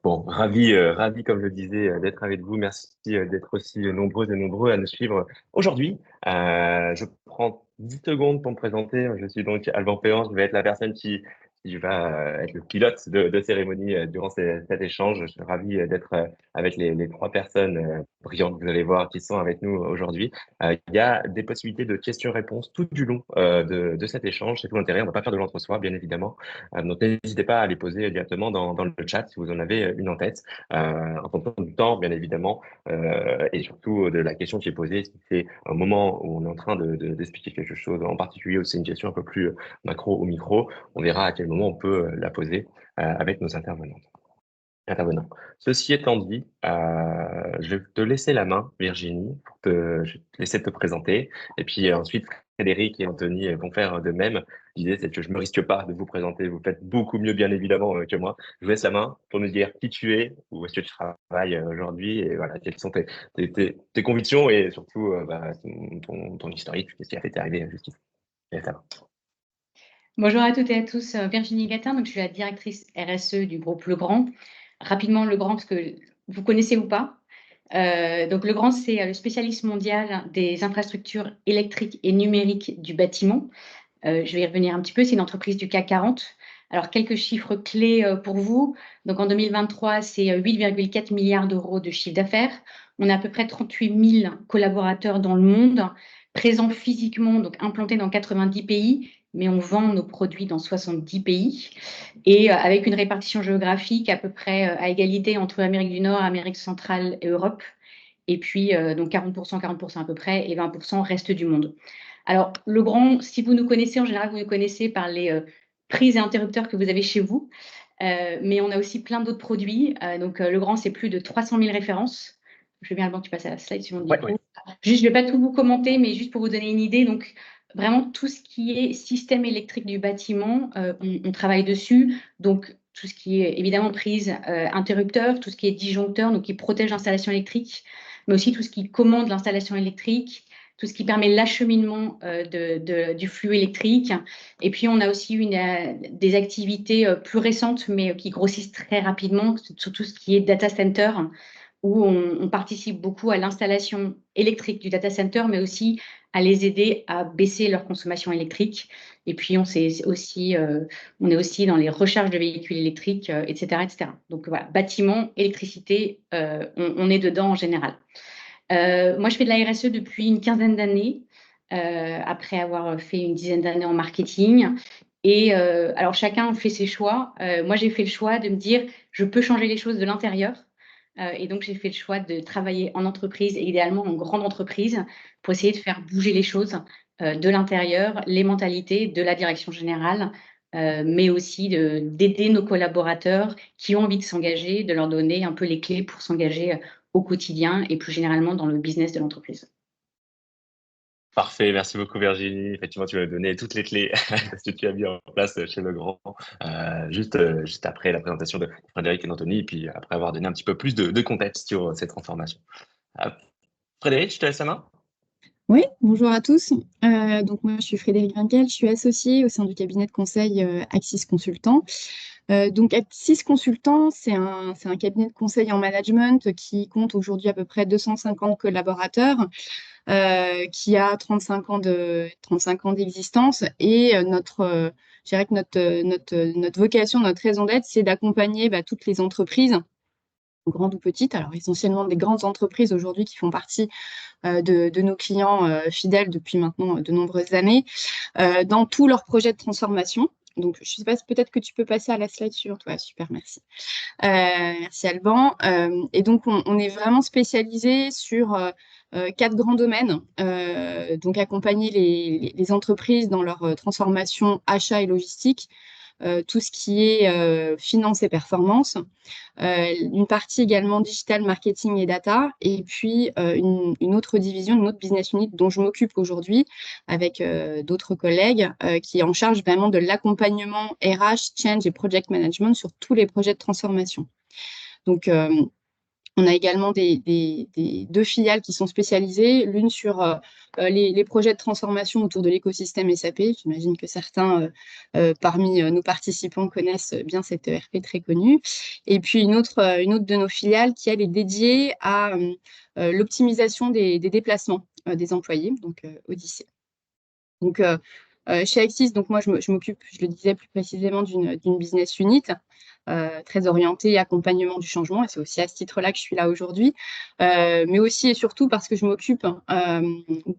Bon, ravi, comme je le disais, d'être avec vous. Merci d'être aussi nombreuses et nombreux à nous suivre aujourd'hui. Je prends 10 secondes pour me présenter. Je suis donc Alban Péan. Je vais être la personne qui va être le pilote de cérémonie durant cet échange. Je suis ravi d'être avec les trois personnes brillantes que vous allez voir qui sont avec nous aujourd'hui. Il y a des possibilités de questions-réponses tout du long de cet échange. C'est tout l'intérêt. On ne va pas faire de l'entre-soi, bien évidemment. Donc, n'hésitez pas à les poser directement dans le chat si vous en avez une en tête, en fonction du temps, bien évidemment, et surtout de la question qui est posée. Si c'est un moment où on est en train d'expliquer quelque chose en particulier ou c'est une question un peu plus macro ou micro, on verra à quel moment on peut la poser avec nos intervenants. Ceci étant dit, je vais te laisser la main, Virginie, je vais te laisser te présenter. Et puis ensuite, Frédéric et Anthony vont faire de même. L'idée, c'est que je ne me risque pas de vous présenter. Vous faites beaucoup mieux, bien évidemment, que moi. Je vous laisse la main pour nous dire qui tu es, où est-ce que tu travailles aujourd'hui, et voilà, quelles sont tes convictions et surtout ton historique, qu'est-ce qui a fait t'arriver jusqu'ici. Je laisse la main. Bonjour à toutes et à tous, Virginie Gatin, donc je suis la directrice RSE du groupe Legrand. Rapidement, Legrand, parce que vous connaissez ou pas. Donc Legrand, c'est le spécialiste mondial des infrastructures électriques et numériques du bâtiment. Je vais y revenir un petit peu, c'est une entreprise du CAC 40. Alors, quelques chiffres clés pour vous. Donc, en 2023, c'est 8,4 milliards d'euros de chiffre d'affaires. On a à peu près 38 000 collaborateurs dans le monde, présents physiquement, donc implantés dans 90 pays, mais on vend nos produits dans 70 pays. Et avec une répartition géographique à peu près à égalité entre Amérique du Nord, Amérique centrale et Europe. Et puis, donc 40%, 40% à peu près, et 20% reste du monde. Alors, Legrand, si vous nous connaissez, en général, vous nous connaissez par les prises et interrupteurs que vous avez chez vous. Mais on a aussi plein d'autres produits. Donc, Legrand, c'est plus de 300 000 références. Je veux bien, Alban, que tu passes à la slide sur mon diapo. Ouais. Juste, je ne vais pas tout vous commenter, mais juste pour vous donner une idée. Donc, vraiment, tout ce qui est système électrique du bâtiment, on travaille dessus. Donc, tout ce qui est évidemment prise interrupteur, tout ce qui est disjoncteur, donc qui protège l'installation électrique, mais aussi tout ce qui commande l'installation électrique, tout ce qui permet l'acheminement du flux électrique. Et puis, on a aussi des activités plus récentes, mais qui grossissent très rapidement, sur tout ce qui est data center, où on participe beaucoup à l'installation électrique du data center, mais aussi à les aider à baisser leur consommation électrique. Et puis, on est aussi dans les recharges de véhicules électriques, etc., etc. Donc, voilà, bâtiment, électricité, on est dedans en général. Moi, je fais de la RSE depuis une quinzaine d'années, après avoir fait une dizaine d'années en marketing. Et alors, chacun fait ses choix. Moi, j'ai fait le choix de me dire, je peux changer les choses de l'intérieur. Et donc, j'ai fait le choix de travailler en entreprise, et idéalement en grande entreprise, pour essayer de faire bouger les choses de l'intérieur, les mentalités de la direction générale, mais aussi d'aider nos collaborateurs qui ont envie de s'engager, de leur donner un peu les clés pour s'engager au quotidien et plus généralement dans le business de l'entreprise. Parfait, merci beaucoup Virginie. Effectivement, tu m'as donné toutes les clés de ce que tu as mis en place chez Legrand, juste après la présentation de Frédéric et d'Anthony, et puis après avoir donné un petit peu plus de contexte sur cette transformation. Frédéric, je te laisse la main. Oui, bonjour à tous. Donc moi, je suis Frédéric Winkel, je suis associée au sein du cabinet de conseil Axis Consultant. Donc Axis Consultant, c'est un cabinet de conseil en management qui compte aujourd'hui à peu près 250 collaborateurs, qui a 35 ans d'existence. Et je dirais que notre vocation, notre raison d'être, c'est d'accompagner toutes les entreprises, grandes ou petites, alors essentiellement des grandes entreprises aujourd'hui qui font partie de nos clients fidèles depuis maintenant de nombreuses années, dans tous leurs projets de transformation. Donc, je ne sais pas, peut-être que tu peux passer à la slide suivante. Ouais, super, merci. Merci Alban. Et donc, on est vraiment spécialisé sur 4 grands domaines. Donc, accompagner les entreprises dans leur transformation achat et logistique, tout ce qui est finance et performance, une partie également digital, marketing et data, et puis une autre division, une autre business unit dont je m'occupe aujourd'hui avec d'autres collègues, qui est en charge vraiment de l'accompagnement RH, change et project management sur tous les projets de transformation. Donc, On a également deux filiales qui sont spécialisées, l'une sur les projets de transformation autour de l'écosystème SAP. J'imagine que certains parmi nos participants connaissent bien cette ERP très connue. Et puis une autre de nos filiales qui, elle, est dédiée à l'optimisation des déplacements des employés, donc Odyssée. Donc, chez Axis, donc moi, je m'occupe, je le disais plus précisément, d'une business unit très orientée accompagnement du changement. Et c'est aussi à ce titre-là que je suis là aujourd'hui. Mais aussi et surtout parce que je m'occupe de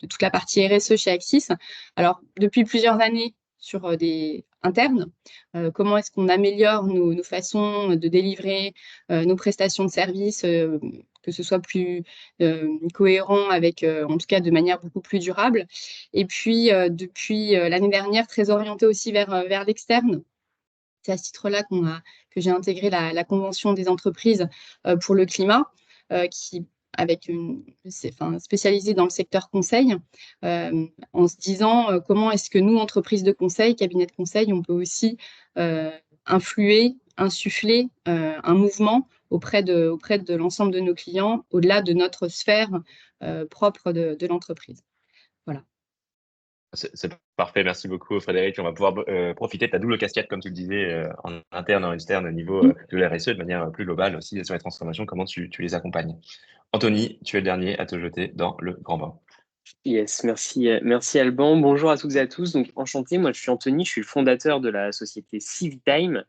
toute la partie RSE chez Axis. Alors, depuis plusieurs années, sur des internes, comment est-ce qu'on améliore nos façons de délivrer nos prestations de services, que ce soit plus cohérent avec, en tout cas de manière beaucoup plus durable. Et puis, depuis l'année dernière, très orienté aussi vers l'externe. C'est à ce titre-là que j'ai intégré la Convention des entreprises pour le climat, spécialisée dans le secteur conseil, en se disant comment est-ce que nous, entreprises de conseil, cabinets de conseil, on peut aussi influer, insuffler un mouvement auprès de l'ensemble de nos clients, au-delà de notre sphère propre de l'entreprise. Voilà. C'est parfait, merci beaucoup Frédéric. On va pouvoir profiter de ta double casquette, comme tu le disais, en interne, en externe, au niveau de la RSE, de manière plus globale aussi sur les transformations, comment tu les accompagnes. Anthony, tu es le dernier à te jeter dans le grand bain. Yes, merci Alban. Bonjour à toutes et à tous. Donc, enchanté, moi je suis Anthony, je suis le fondateur de la société Civitime.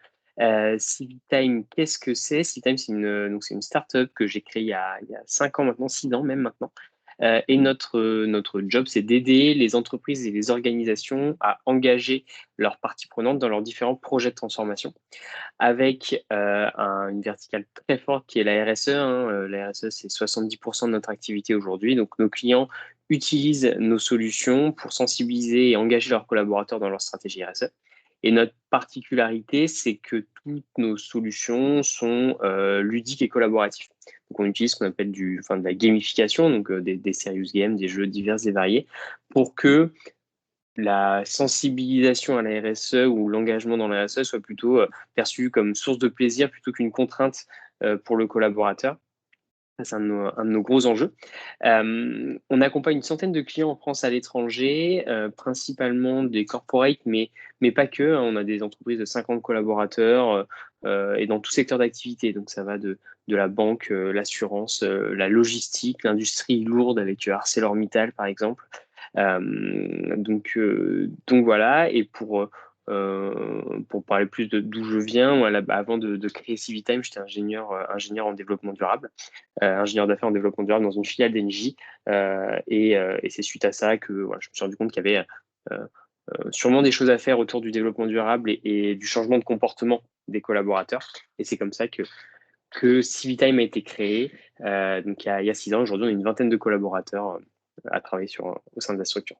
Civitime, qu'est-ce que c'est? Civitime, c'est une start-up que j'ai créée il y a 5 ans maintenant, 6 ans même maintenant. Et notre job, c'est d'aider les entreprises et les organisations à engager leurs parties prenantes dans leurs différents projets de transformation, avec une verticale très forte qui est la RSE. La RSE, c'est 70% de notre activité aujourd'hui. Donc, nos clients utilisent nos solutions pour sensibiliser et engager leurs collaborateurs dans leur stratégie RSE. Et notre particularité, c'est que toutes nos solutions sont ludiques et collaboratives. Donc, on utilise ce qu'on appelle de la gamification, donc des serious games, des jeux divers et variés, pour que la sensibilisation à la RSE ou l'engagement dans la RSE soit plutôt perçu comme source de plaisir plutôt qu'une contrainte pour le collaborateur. C'est un de nos gros enjeux. On accompagne une centaine de clients en France, à l'étranger, principalement des corporates, mais pas que. On a des entreprises de 50 collaborateurs et dans tout secteur d'activité. Donc, ça va de la banque, l'assurance, la logistique, l'industrie lourde avec ArcelorMittal, par exemple. Donc voilà. Et pour parler plus d'où je viens, moi, avant de créer Civitime, j'étais ingénieur en développement durable, ingénieur d'affaires en développement durable dans une filiale d'Engie. Et c'est suite à ça que je me suis rendu compte qu'il y avait sûrement des choses à faire autour du développement durable et du changement de comportement des collaborateurs. Et c'est comme ça que Civitime a été créé. Donc il y a 6 ans, aujourd'hui, on a une vingtaine de collaborateurs à travailler au sein de la structure.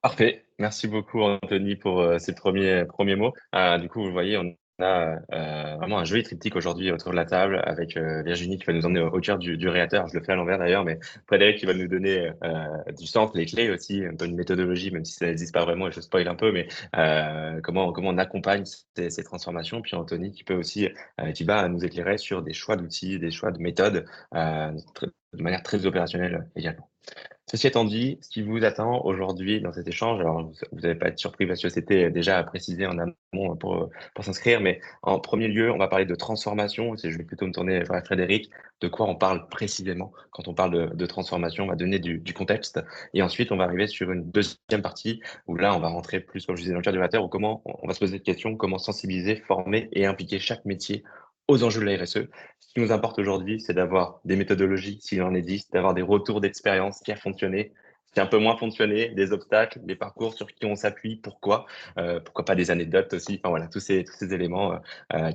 Parfait. Merci beaucoup, Anthony, pour ces premiers mots. Du coup, vous voyez, on a vraiment un joli triptyque aujourd'hui autour de la table avec Virginie qui va nous emmener au cœur du réacteur. Je le fais à l'envers d'ailleurs, mais Frédéric qui va nous donner du centre, les clés aussi, un peu une méthodologie, même si ça n'existe pas vraiment et je spoil un peu, mais comment on accompagne ces transformations. Puis Anthony qui peut aussi, qui va nous éclairer sur des choix d'outils, des choix de méthodes de manière très opérationnelle également. Ceci étant dit, ce qui vous attend aujourd'hui dans cet échange, alors vous n'allez pas être surpris parce que c'était déjà précisé en amont pour s'inscrire, mais en premier lieu, on va parler de transformation. Je vais plutôt me tourner vers Frédéric. De quoi on parle précisément quand on parle de transformation? On va donner du contexte et ensuite on va arriver sur une deuxième partie où là on va rentrer plus, comme je disais, dans le cœur du réacteur, où comment on va se poser cette question, comment sensibiliser, former et impliquer chaque métier aux enjeux de la RSE. Ce qui nous importe aujourd'hui, c'est d'avoir des méthodologies, s'il en existe, d'avoir des retours d'expérience qui a fonctionné, qui a un peu moins fonctionné, des obstacles, des parcours sur qui on s'appuie, pourquoi pas des anecdotes aussi, enfin voilà, tous ces éléments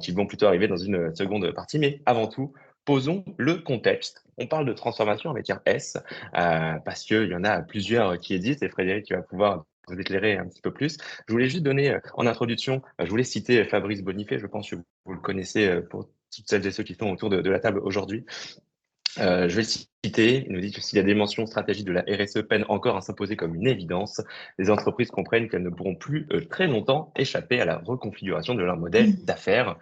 qui vont plutôt arriver dans une seconde partie. Mais avant tout, posons le contexte. On parle de transformation avec un S, parce qu'il y en a plusieurs qui existent, et Frédéric, tu vas pouvoir vous éclairer un petit peu plus. Je voulais juste donner en introduction, je voulais citer Fabrice Bonifay, je pense que vous le connaissez pour toutes celles et ceux qui sont autour de la table aujourd'hui. Je vais le citer Il nous dit que si la dimension stratégique de la RSE peine encore à s'imposer comme une évidence, les entreprises comprennent qu'elles ne pourront plus très longtemps échapper à la reconfiguration de leur modèle d'affaires.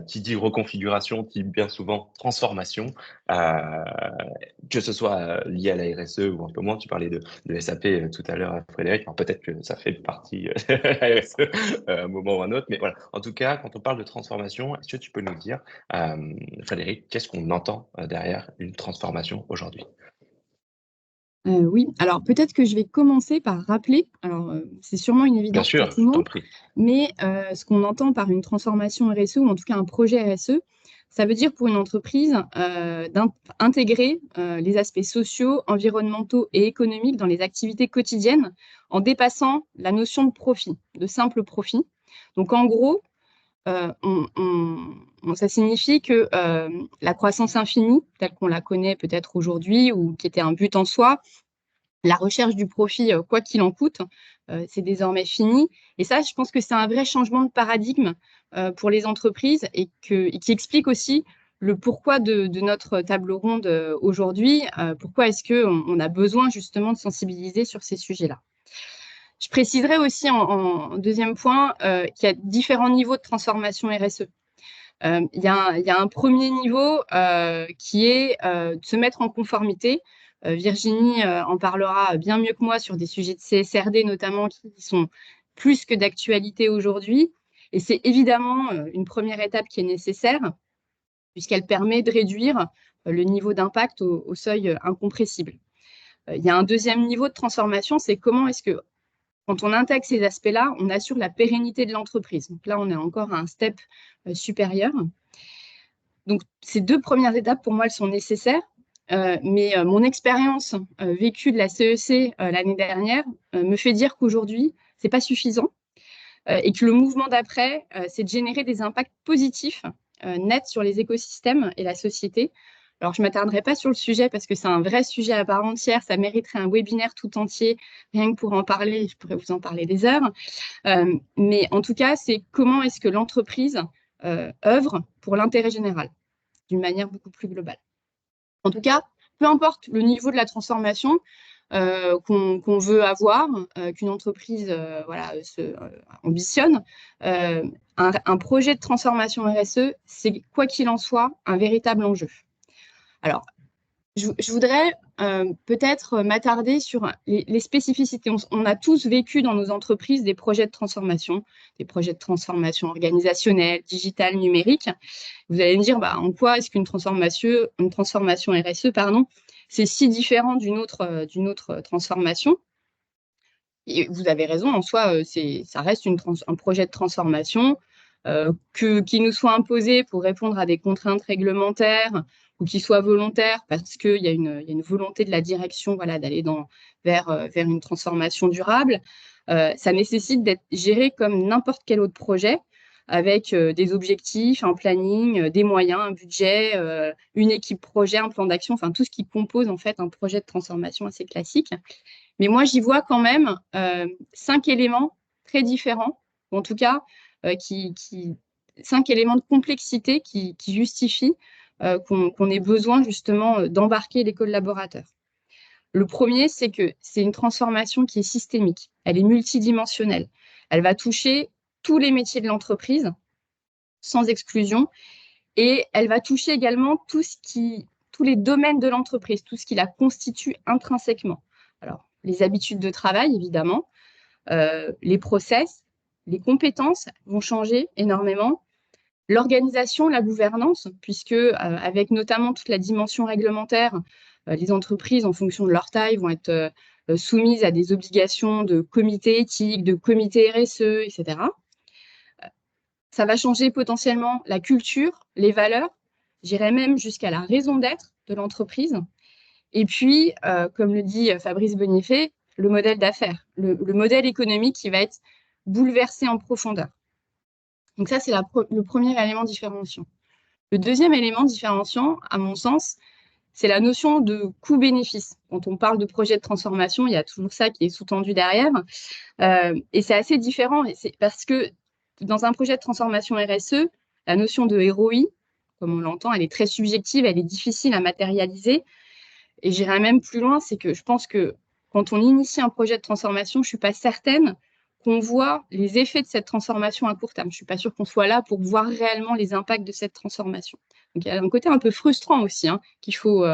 Qui dit reconfiguration, dit bien souvent transformation, que ce soit lié à la RSE ou un peu moins. Tu parlais de SAP tout à l'heure, Frédéric. Alors peut-être que ça fait partie de la RSE à un moment ou un autre, mais voilà. En tout cas, quand on parle de transformation, est-ce que tu peux nous dire, Frédéric, qu'est-ce qu'on entend derrière une transformation aujourd'hui? Oui, alors peut-être que je vais commencer par rappeler, alors c'est sûrement une Bien évidence pour sûr, tout le je t'en monde, prie. mais ce qu'on entend par une transformation RSE, ou en tout cas un projet RSE, ça veut dire pour une entreprise d'intégrer les aspects sociaux, environnementaux et économiques dans les activités quotidiennes en dépassant la notion de profit, de simple profit. Donc en gros, ça signifie que la croissance infinie, telle qu'on la connaît peut-être aujourd'hui ou qui était un but en soi, la recherche du profit, quoi qu'il en coûte, c'est désormais fini. Et ça, je pense que c'est un vrai changement de paradigme pour les entreprises et qui explique aussi le pourquoi de notre table ronde aujourd'hui. Pourquoi est-ce qu'on a besoin justement de sensibiliser sur ces sujets-là. Je préciserai aussi en deuxième point qu'il y a différents niveaux de transformation RSE. Il y a un premier niveau qui est de se mettre en conformité. Virginie en parlera bien mieux que moi sur des sujets de CSRD notamment qui sont plus que d'actualité aujourd'hui. Et c'est évidemment une première étape qui est nécessaire puisqu'elle permet de réduire le niveau d'impact au seuil incompressible. Il y a un deuxième niveau de transformation, c'est comment est-ce que quand on intègre ces aspects-là, on assure la pérennité de l'entreprise. Donc là, on est encore à un step supérieur. Donc, ces deux premières étapes, pour moi, elles sont nécessaires. Mais mon expérience vécue de la CEC l'année dernière me fait dire qu'aujourd'hui, ce n'est pas suffisant et que le mouvement d'après, c'est de générer des impacts positifs nets sur les écosystèmes et la société. Alors, je ne m'attarderai pas sur le sujet parce que c'est un vrai sujet à part entière. Ça mériterait un webinaire tout entier, rien que pour en parler. Je pourrais vous en parler des heures. Mais en tout cas, c'est comment est-ce que l'entreprise œuvre pour l'intérêt général d'une manière beaucoup plus globale. En tout cas, peu importe le niveau de la transformation qu'on veut avoir, qu'une entreprise ambitionne, un projet de transformation RSE, c'est quoi qu'il en soit un véritable enjeu. Alors, je voudrais peut-être m'attarder sur les spécificités. On a tous vécu dans nos entreprises des projets de transformation organisationnelle, digitale, numérique. Vous allez me dire, en quoi est-ce qu'une transformation RSE, c'est si différent d'une autre transformation? Et vous avez raison, en soi, ça reste un projet de transformation qui nous soit imposé pour répondre à des contraintes réglementaires ou qui soit volontaire parce qu'il y a une volonté de la direction d'aller vers une transformation durable. Ça nécessite d'être géré comme n'importe quel autre projet avec des objectifs, un planning, des moyens, un budget, une équipe projet, un plan d'action, enfin tout ce qui compose en fait un projet de transformation assez classique. Mais moi, j'y vois quand même 5 éléments très différents, ou en tout cas, 5 éléments de complexité qui justifient qu'on ait besoin justement d'embarquer les collaborateurs. Le premier, c'est que c'est une transformation qui est systémique, elle est multidimensionnelle. Elle va toucher tous les métiers de l'entreprise, sans exclusion, et elle va toucher également tous les domaines de l'entreprise, tout ce qui la constitue intrinsèquement. Alors, les habitudes de travail, évidemment, les process, les compétences vont changer énormément. L'organisation, la gouvernance, puisque avec notamment toute la dimension réglementaire, les entreprises, en fonction de leur taille, vont être soumises à des obligations de comité éthique, de comité RSE, etc. Ça va changer potentiellement la culture, les valeurs, j'irais même jusqu'à la raison d'être de l'entreprise. Et puis, comme le dit Fabrice Bonifay, le modèle d'affaires, le modèle économique qui va être bouleversé en profondeur. Donc ça, c'est le premier élément différenciant. Le deuxième élément différenciant, à mon sens, c'est la notion de coût-bénéfice. Quand on parle de projet de transformation, il y a toujours ça qui est sous-tendu derrière. Et c'est assez différent. Et c'est parce que dans un projet de transformation RSE, la notion de ROI, comme on l'entend, elle est très subjective, elle est difficile à matérialiser. Et j'irai même plus loin, c'est que je pense que quand on initie un projet de transformation, je ne suis pas certaine qu'on voit les effets de cette transformation à court terme. Je ne suis pas sûre qu'on soit là pour voir réellement les impacts de cette transformation. Donc, il y a un côté un peu frustrant aussi qu'il faut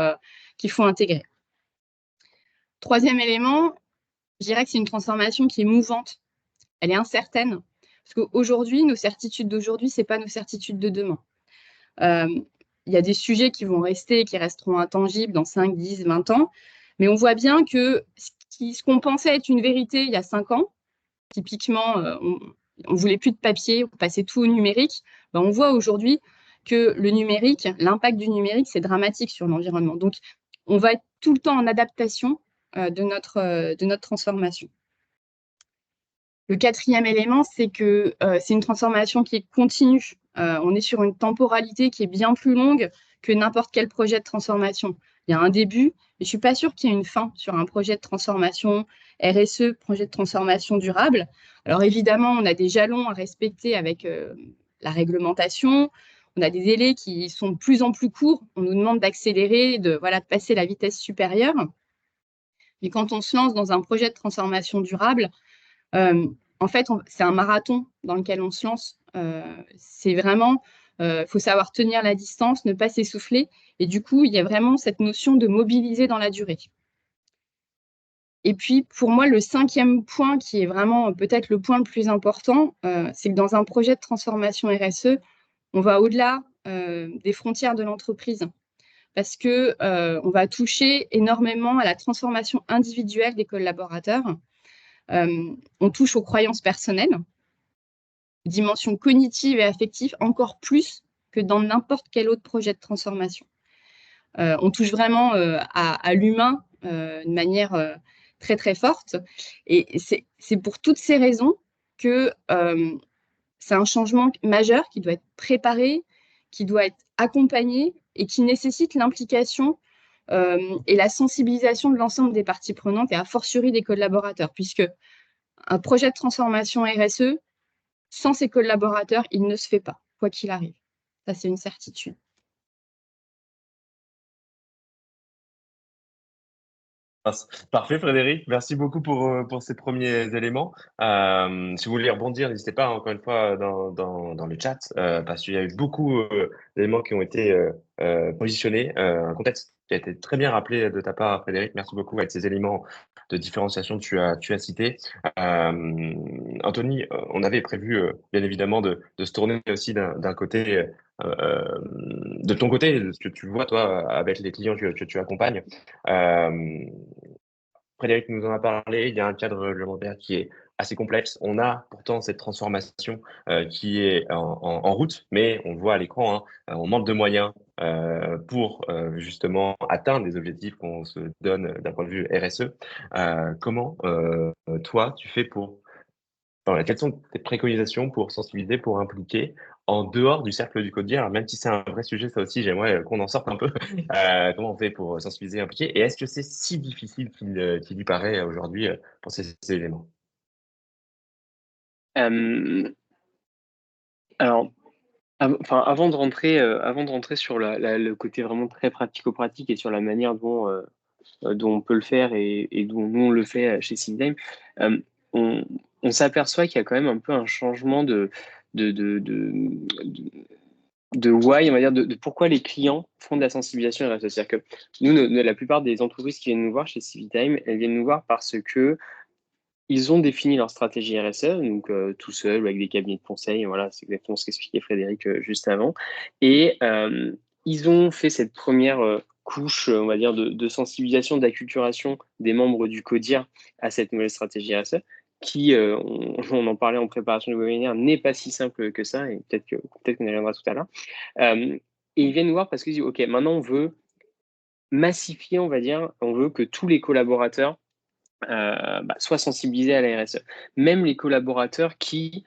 intégrer. Troisième élément, je dirais que c'est une transformation qui est mouvante. Elle est incertaine. Parce qu'aujourd'hui, nos certitudes d'aujourd'hui, ce n'est pas nos certitudes de demain. Il y a des sujets qui vont rester, qui resteront intangibles dans 5, 10, 20 ans. Mais on voit bien que ce qu'on pensait être une vérité il y a 5 ans, typiquement, on ne voulait plus de papier, on passait tout au numérique. Ben, on voit aujourd'hui que le numérique, l'impact du numérique, c'est dramatique sur l'environnement. Donc, on va être tout le temps en adaptation de notre transformation. Le quatrième élément, c'est que c'est une transformation qui est continue. On est sur une temporalité qui est bien plus longue que n'importe quel projet de transformation. Il y a un début, mais je ne suis pas sûre qu'il y ait une fin sur un projet de transformation RSE, projet de transformation durable. Alors évidemment, on a des jalons à respecter avec la réglementation. On a des délais qui sont de plus en plus courts. On nous demande d'accélérer, de passer la vitesse supérieure. Mais quand on se lance dans un projet de transformation durable, en fait, c'est un marathon dans lequel on se lance. C'est vraiment, faut savoir tenir la distance, ne pas s'essouffler. Et du coup, il y a vraiment cette notion de mobiliser dans la durée. Et puis, pour moi, le cinquième point, qui est vraiment peut-être le point le plus important, c'est que dans un projet de transformation RSE, on va au-delà des frontières de l'entreprise. Parce qu'on va toucher énormément à la transformation individuelle des collaborateurs. On touche aux croyances personnelles, dimension cognitive et affective, encore plus que dans n'importe quel autre projet de transformation. On touche vraiment à l'humain de manière très, très forte. Et c'est pour toutes ces raisons que c'est un changement majeur qui doit être préparé, qui doit être accompagné et qui nécessite l'implication et la sensibilisation de l'ensemble des parties prenantes et a fortiori des collaborateurs, puisque un projet de transformation RSE, sans ses collaborateurs, il ne se fait pas, quoi qu'il arrive. Ça, c'est une certitude. Parfait, Frédéric. Merci beaucoup pour ces premiers éléments. Si vous voulez rebondir, n'hésitez pas encore une fois dans le chat, parce qu'il y a eu beaucoup d'éléments qui ont été positionnés, un contexte qui a été très bien rappelé de ta part, Frédéric. Merci beaucoup avec ces éléments de différenciation que tu as cités. Anthony, on avait prévu bien évidemment de se tourner aussi d'un côté, de ton côté, ce que tu vois toi avec les clients que tu accompagnes. Frédéric nous en a parlé, il y a un cadre réglementaire qui est assez complexe. On a pourtant cette transformation qui est en route, mais on le voit à l'écran, on manque de moyens pour justement atteindre les objectifs qu'on se donne d'un point de vue RSE. Comment toi, tu fais pour... Voilà, quelles sont tes préconisations pour sensibiliser, pour impliquer en dehors du cercle du codir? Alors, même si c'est un vrai sujet, ça aussi, j'aimerais qu'on en sorte un peu. Comment on fait pour sensibiliser et impliquer? Et est-ce que c'est si difficile qu'il y paraît aujourd'hui pour ces éléments? Alors, avant de rentrer sur le côté vraiment très pratico-pratique et sur la manière dont on peut le faire et dont nous on le fait chez Civitime, on s'aperçoit qu'il y a quand même un peu un changement de why, on va dire, de pourquoi les clients font de la sensibilisation RSE. C'est-à-dire que nous, la plupart des entreprises qui viennent nous voir chez Civitime, elles viennent nous voir parce que ils ont défini leur stratégie RSE, donc tout seul, avec des cabinets de conseil. Voilà, c'est exactement ce qu'expliquait Frédéric juste avant. Et ils ont fait cette première couche, on va dire, de sensibilisation, d'acculturation des membres du CODIR à cette nouvelle stratégie RSE, qui, on en parlait en préparation du webinaire, n'est pas si simple que ça, et peut-être qu'on y reviendra tout à l'heure. Et ils viennent nous voir parce qu'ils disent, OK, maintenant on veut massifier, on va dire, on veut que tous les collaborateurs soient sensibilisés à la RSE. Même les collaborateurs qui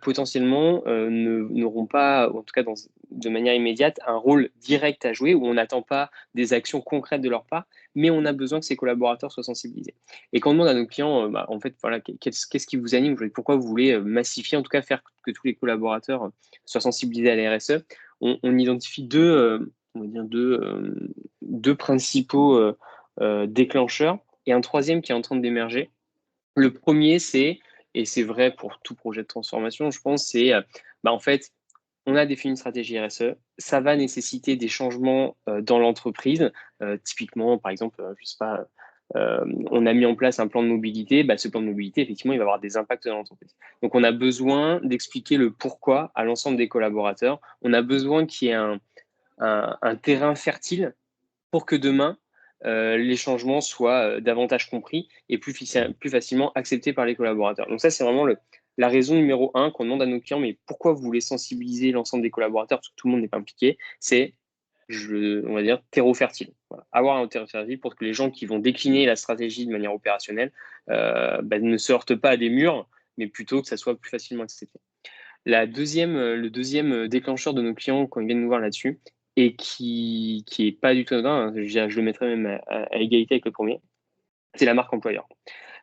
potentiellement n'auront pas, en tout cas de manière immédiate, un rôle direct à jouer, où on n'attend pas des actions concrètes de leur part, mais on a besoin que ces collaborateurs soient sensibilisés. Et quand on demande à nos clients, en fait, voilà, qu'est-ce qui vous anime, pourquoi vous voulez massifier, en tout cas faire que tous les collaborateurs soient sensibilisés à la RSE, on identifie deux principaux déclencheurs et un troisième qui est en train d'émerger. Le premier, et c'est vrai pour tout projet de transformation, je pense, c'est en fait, on a défini une stratégie RSE, ça va nécessiter des changements dans l'entreprise. Typiquement, par exemple, je sais pas, on a mis en place un plan de mobilité. Ce plan de mobilité, effectivement, il va avoir des impacts dans l'entreprise. Donc, on a besoin d'expliquer le pourquoi à l'ensemble des collaborateurs. On a besoin qu'il y ait un terrain fertile pour que demain, les changements soient davantage compris et plus facilement acceptés par les collaborateurs. Donc ça, c'est vraiment la raison numéro 1 qu'on demande à nos clients, mais pourquoi vous voulez sensibiliser l'ensemble des collaborateurs, parce que tout le monde n'est pas impliqué, c'est, on va dire, terreau fertile. Voilà. Avoir un terreau fertile pour que les gens qui vont décliner la stratégie de manière opérationnelle ne se heurtent pas à des murs, mais plutôt que ça soit plus facilement accepté. Le deuxième déclencheur de nos clients quand ils viennent nous voir là-dessus, et qui est pas du tout anodin, hein, je le mettrais même à égalité avec le premier, c'est la marque employeur.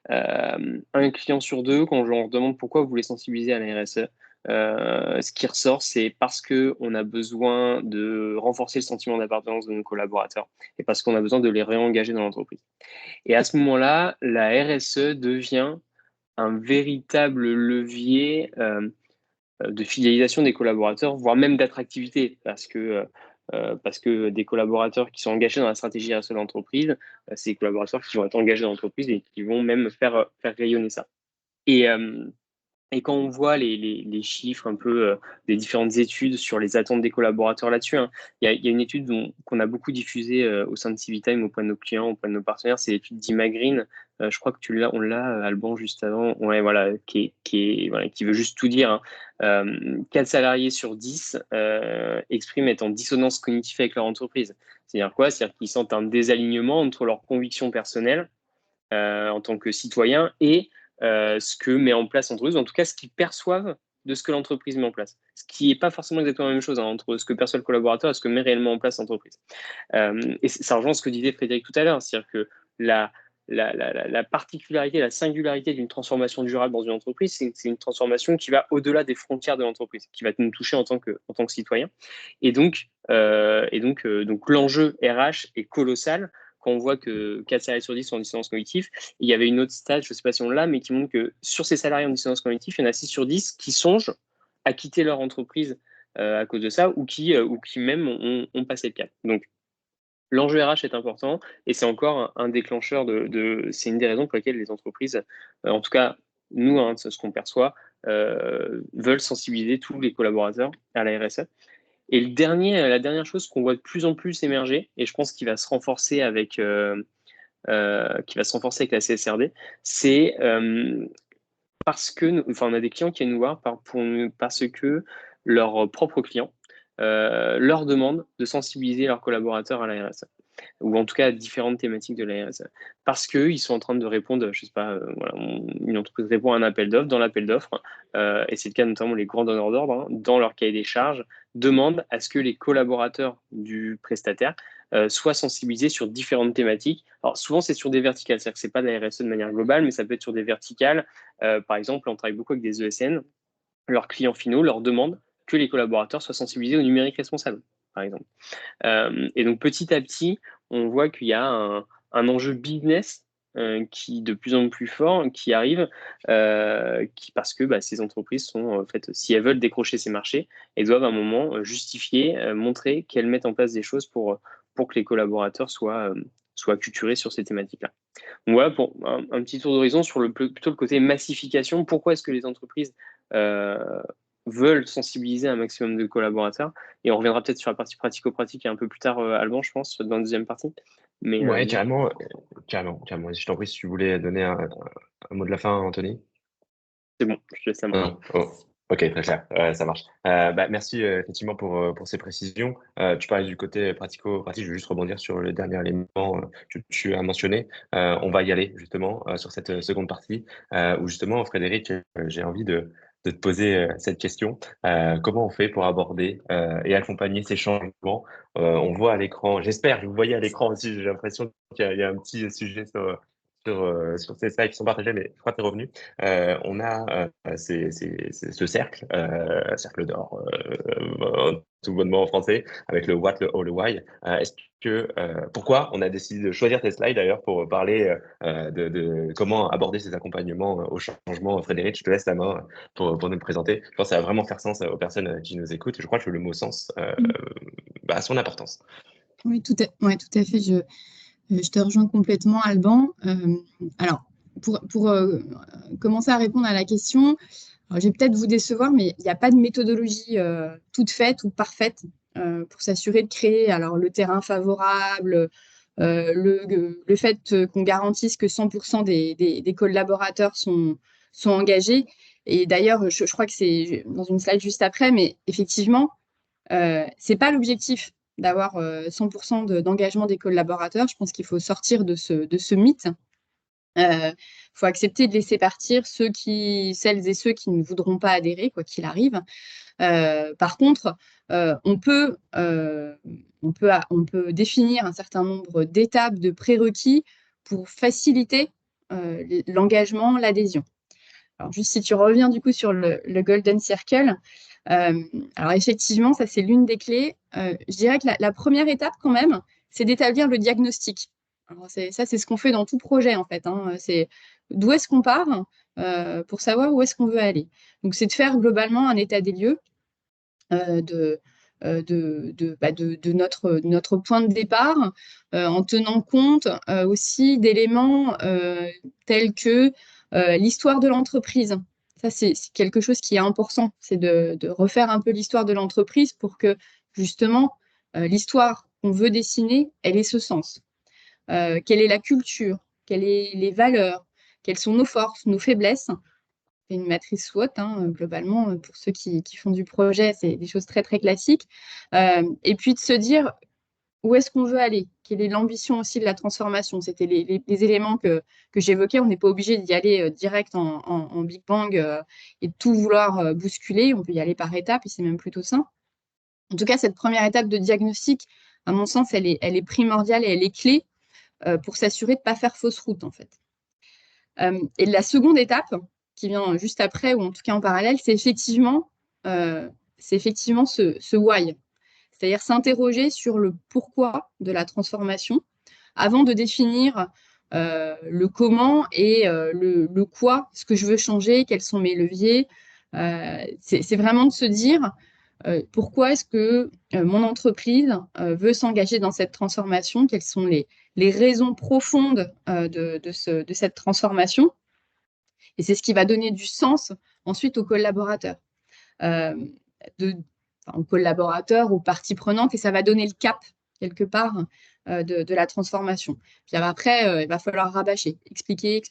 Un client sur deux, quand je leur demande pourquoi vous voulez sensibiliser à la RSE, ce qui ressort, c'est parce qu'on a besoin de renforcer le sentiment d'appartenance de nos collaborateurs et parce qu'on a besoin de les réengager dans l'entreprise. Et à ce moment-là, la RSE devient un véritable levier de fidélisation des collaborateurs, voire même d'attractivité, parce que des collaborateurs qui sont engagés dans la stratégie RSE de l'entreprise, c'est des collaborateurs qui vont être engagés dans l'entreprise et qui vont même faire rayonner ça. Et quand on voit les chiffres un peu des différentes études sur les attentes des collaborateurs là-dessus, hein, il y a une étude qu'on a beaucoup diffusée au sein de Civitime auprès de nos clients, auprès de nos partenaires, c'est l'étude d'Imagreen. Je crois que on l'a, Alban, juste avant. Ouais, voilà, qui veut juste tout dire. Hein. 4 salariés sur 10 expriment être en dissonance cognitive avec leur entreprise. C'est-à-dire quoi? C'est-à-dire qu'ils sentent un désalignement entre leurs convictions personnelles en tant que citoyens et ce que met en place l'entreprise, ou en tout cas ce qu'ils perçoivent de ce que l'entreprise met en place. Ce qui n'est pas forcément exactement la même chose entre ce que perçoit le collaborateur et ce que met réellement en place l'entreprise. Et ça rejoint ce que disait Frédéric tout à l'heure, c'est-à-dire que la particularité, la singularité d'une transformation durable dans une entreprise, c'est une transformation qui va au-delà des frontières de l'entreprise, qui va nous toucher en tant que citoyen. Et donc l'enjeu RH est colossal quand on voit que 4 salariés sur 10 sont en dissonance cognitive. Il y avait une autre stat, je ne sais pas si on l'a, mais qui montre que sur ces salariés en dissonance cognitive, il y en a 6 sur 10 qui songent à quitter leur entreprise à cause de ça, ou qui même ont passé le cap. Donc, l'enjeu RH est important et c'est encore un déclencheur c'est une des raisons pour lesquelles les entreprises, en tout cas nous, hein, ce qu'on perçoit, veulent sensibiliser tous les collaborateurs à la RSE. Et la dernière chose qu'on voit de plus en plus émerger, et je pense qu'il va se renforcer avec la CSRD, c'est parce que, on a des clients qui viennent nous voir parce que leurs propres clients leur demandent de sensibiliser leurs collaborateurs à la RSE, ou en tout cas à différentes thématiques de la RSE, parce qu'ils sont en train de répondre, je sais pas, une entreprise répond à un appel d'offres, dans l'appel d'offres, et c'est le cas notamment les grands donneurs d'ordre, hein, dans leur cahier des charges, demandent à ce que les collaborateurs du prestataire soient sensibilisés sur différentes thématiques. Alors souvent c'est sur des verticales, c'est-à-dire que c'est pas de la RSE de manière globale, mais ça peut être sur des verticales. Par exemple, on travaille beaucoup avec des ESN, leurs clients finaux leur demandent que les collaborateurs soient sensibilisés au numérique responsable, par exemple. Et donc petit à petit, on voit qu'il y a un enjeu business qui de plus en plus fort, qui arrive, parce que ces entreprises sont, en fait, si elles veulent décrocher ces marchés, elles doivent à un moment justifier, montrer qu'elles mettent en place des choses pour que les collaborateurs soient acculturés sur ces thématiques-là. Donc voilà pour un petit tour d'horizon sur plutôt le côté massification. Pourquoi est-ce que les entreprises veulent sensibiliser un maximum de collaborateurs? Et on reviendra peut-être sur la partie pratico-pratique un peu plus tard, Alban, je pense, dans la deuxième partie. Mais, Ouais, carrément. Je t'en prie, si tu voulais donner un mot de la fin, Anthony. C'est bon, je te laisse la main. Non. Oh. Ok, très clair, ça marche. Merci effectivement pour ces précisions. Tu parlais du côté pratico-pratique, je vais juste rebondir sur le dernier élément que tu as mentionné. On va y aller justement sur cette seconde partie où justement, Frédéric, j'ai envie de te poser cette question. Comment on fait pour aborder et accompagner ces changements? On voit à l'écran, j'espère que vous voyez à l'écran aussi, j'ai l'impression qu'il y a un petit sujet sur ces slides qui sont partagés, mais je crois que tu es revenu. On a ce cercle d'or, tout bonnement en français, avec le what, le how, le why. Pourquoi on a décidé de choisir tes slides d'ailleurs pour parler de comment aborder ces accompagnements au changement? Frédéric, je te laisse la main pour nous le présenter. Je pense que ça va vraiment faire sens aux personnes qui nous écoutent. Je crois que le mot sens a son importance. Oui, tout à fait. Je te rejoins complètement, Alban. Alors, pour commencer à répondre à la question, je vais peut-être vous décevoir, mais il n'y a pas de méthodologie toute faite ou parfaite pour s'assurer de créer alors, le terrain favorable, le fait qu'on garantisse que 100% des collaborateurs sont engagés. Et d'ailleurs, je crois que c'est dans une slide juste après, mais effectivement, ce n'est pas l'objectif d'avoir 100% d'engagement des collaborateurs. Je pense qu'il faut sortir de ce mythe. Il faut accepter de laisser partir celles et ceux qui ne voudront pas adhérer, quoi qu'il arrive. Par contre, on peut définir un certain nombre d'étapes, de prérequis pour faciliter l'engagement, l'adhésion. Alors, juste si tu reviens du coup sur le Golden Circle, alors effectivement, ça c'est l'une des clés. Je dirais que la première étape quand même, c'est d'établir le diagnostic. Alors, c'est ce qu'on fait dans tout projet en fait. C'est d'où est-ce qu'on part pour savoir où est-ce qu'on veut aller. Donc c'est de faire globalement un état des lieux de notre point de départ, en tenant compte aussi d'éléments tels que l'histoire de l'entreprise. Ça, c'est quelque chose qui est important, c'est de refaire un peu l'histoire de l'entreprise pour que, justement, l'histoire qu'on veut dessiner, elle ait ce sens. Quelle est la culture? Quelles sont les valeurs? Quelles sont nos forces, nos faiblesses? C'est une matrice SWOT, globalement, pour ceux qui font du projet, c'est des choses très, très classiques. Et puis de se dire où est-ce qu'on veut aller? Quelle est l'ambition aussi de la transformation? C'était les éléments que j'évoquais. On n'est pas obligé d'y aller direct en Big Bang et de tout vouloir bousculer. On peut y aller par étapes et c'est même plutôt sain. En tout cas, cette première étape de diagnostic, à mon sens, elle est primordiale et elle est clé pour s'assurer de ne pas faire fausse route, en fait. Et la seconde étape, qui vient juste après, ou en tout cas en parallèle, c'est effectivement ce why. C'est-à-dire s'interroger sur le pourquoi de la transformation avant de définir le comment et le quoi, ce que je veux changer, quels sont mes leviers. C'est vraiment de se dire pourquoi est-ce que mon entreprise veut s'engager dans cette transformation, quelles sont les raisons profondes de cette transformation. Et c'est ce qui va donner du sens ensuite aux collaborateurs. Aux collaborateurs, aux parties prenantes, et ça va donner le cap, quelque part, de la transformation. Puis après, il va falloir rabâcher, expliquer,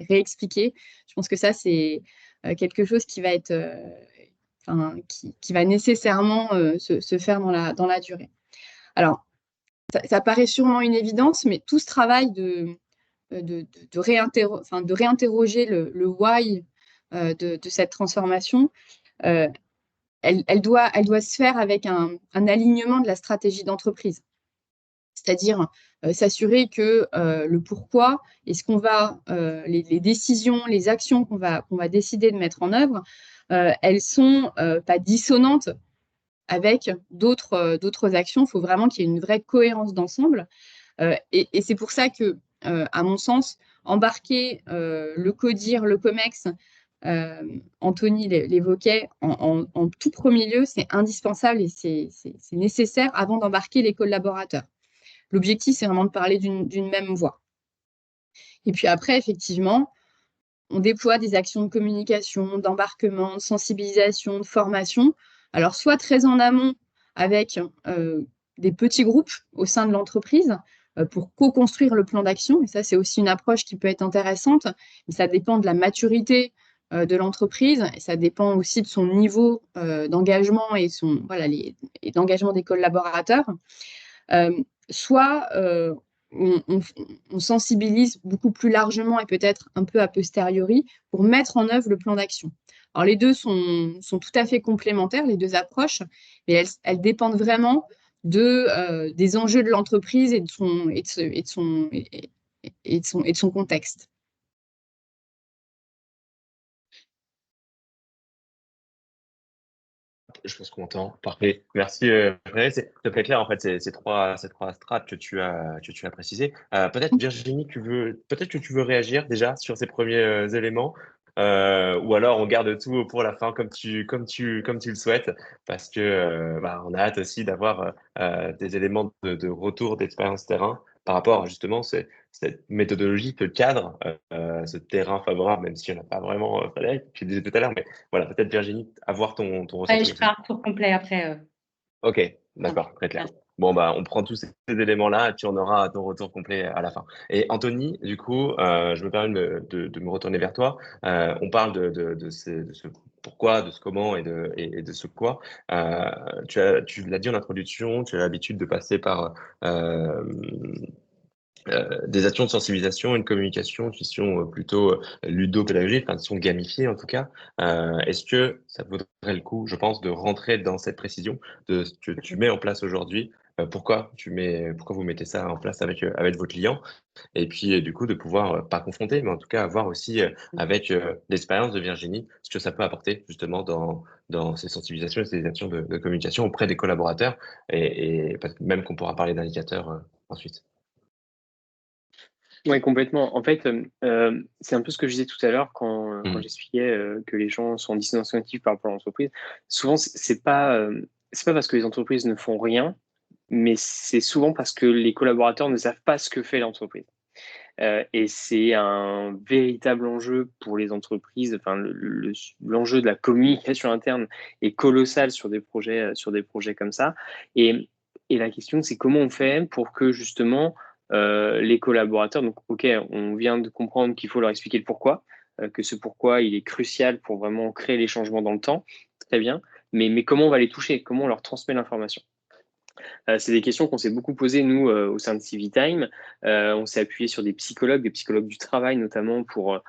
réexpliquer. Je pense que ça, c'est quelque chose qui va être, qui va nécessairement se faire dans la durée. Alors, ça paraît sûrement une évidence, mais tout ce travail de réinterroger le why de cette transformation, elle doit se faire avec un alignement de la stratégie d'entreprise. C'est-à-dire s'assurer que le pourquoi et ce qu'on va, les décisions, les actions qu'on va décider de mettre en œuvre, elles sont pas dissonantes avec d'autres actions. Il faut vraiment qu'il y ait une vraie cohérence d'ensemble. Et c'est pour ça que, à mon sens, embarquer le CODIR, le COMEX, Anthony l'évoquait, en tout premier lieu, c'est indispensable et c'est nécessaire avant d'embarquer les collaborateurs. L'objectif, c'est vraiment de parler d'une même voix. Et puis après, effectivement, on déploie des actions de communication, d'embarquement, de sensibilisation, de formation. Alors, soit très en amont avec des petits groupes au sein de l'entreprise pour co-construire le plan d'action. Et ça, c'est aussi une approche qui peut être intéressante. Mais ça dépend de la maturité de l'entreprise et ça dépend aussi de son niveau d'engagement et d'engagement des collaborateurs. Soit on sensibilise beaucoup plus largement et peut-être un peu a posteriori pour mettre en œuvre le plan d'action. Alors, les deux sont tout à fait complémentaires, les deux approches, mais elles dépendent vraiment des enjeux de l'entreprise et de son contexte. Je pense qu'on m'entend. Parfait. Merci. C'est très clair. En fait, ces trois strates que tu as précisées. Peut-être Virginie, peut-être que tu veux réagir déjà sur ces premiers éléments, ou alors on garde tout pour la fin comme tu le souhaites, parce que on a hâte aussi d'avoir des éléments de retour d'expérience terrain par rapport à justement cette méthodologie, ce cadre, ce terrain favorable, même si on n'a pas vraiment, Frédéric, tu le disais tout à l'heure, mais voilà, peut-être Virginie, avoir ton Ouais, ressenti je aussi. ferai un retour complet après. Ok, d'accord, très clair. Merci. Bon, on prend tous ces éléments-là et puis on aura ton retour complet à la fin. Et Anthony, du coup, je me permets de me retourner vers toi. On parle de ce pourquoi, de ce comment et de ce quoi. Tu l'as dit en introduction, tu as l'habitude de passer par euh, des actions de sensibilisation, une communication qui sont plutôt ludo-pédagogiques, enfin, qui sont gamifiées en tout cas. Est-ce que ça vaudrait le coup, je pense, de rentrer dans cette précision de ce que tu mets en place aujourd'hui? Pourquoi vous mettez ça en place avec vos clients? Et puis, du coup, de pouvoir, pas confronter, mais en tout cas avoir aussi, avec l'expérience de Virginie, ce que ça peut apporter justement dans ces sensibilisations et ces actions de communication auprès des collaborateurs et même qu'on pourra parler d'indicateurs ensuite. Oui, complètement. En fait, c'est un peu ce que je disais tout à l'heure quand Mmh. j'expliquais que les gens sont en dissonance cognitive par rapport à l'entreprise. Souvent, c'est pas parce que les entreprises ne font rien, mais c'est souvent parce que les collaborateurs ne savent pas ce que fait l'entreprise. Et c'est un véritable enjeu pour les entreprises. Enfin, l'enjeu de la communication interne est colossal sur des projets comme ça. Et la question, c'est comment on fait pour que justement les collaborateurs, donc ok, on vient de comprendre qu'il faut leur expliquer le pourquoi, que ce pourquoi il est crucial pour vraiment créer les changements dans le temps, très bien. Mais comment on va les toucher? Comment on leur transmet l'information? C'est des questions qu'on s'est beaucoup posées, nous, au sein de Civitime. On s'est appuyé sur des psychologues du travail notamment, pour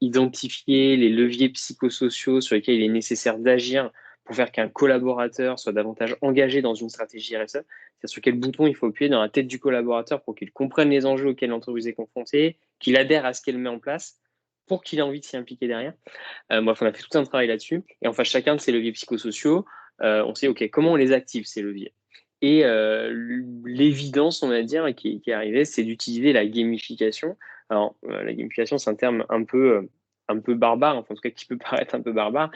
identifier les leviers psychosociaux sur lesquels il est nécessaire d'agir pour faire qu'un collaborateur soit davantage engagé dans une stratégie RSE. C'est-à-dire sur quel bouton il faut appuyer dans la tête du collaborateur pour qu'il comprenne les enjeux auxquels l'entreprise est confrontée, qu'il adhère à ce qu'elle met en place pour qu'il ait envie de s'y impliquer derrière. Bref, on a fait tout un travail là-dessus. Et enfin, chacun de ces leviers psychosociaux, on sait, OK, comment on les active, ces leviers? Et l'évidence, on va dire, qui est arrivée, c'est d'utiliser la gamification. Alors, la gamification, c'est un terme un peu barbare, enfin, en tout cas qui peut paraître un peu barbare.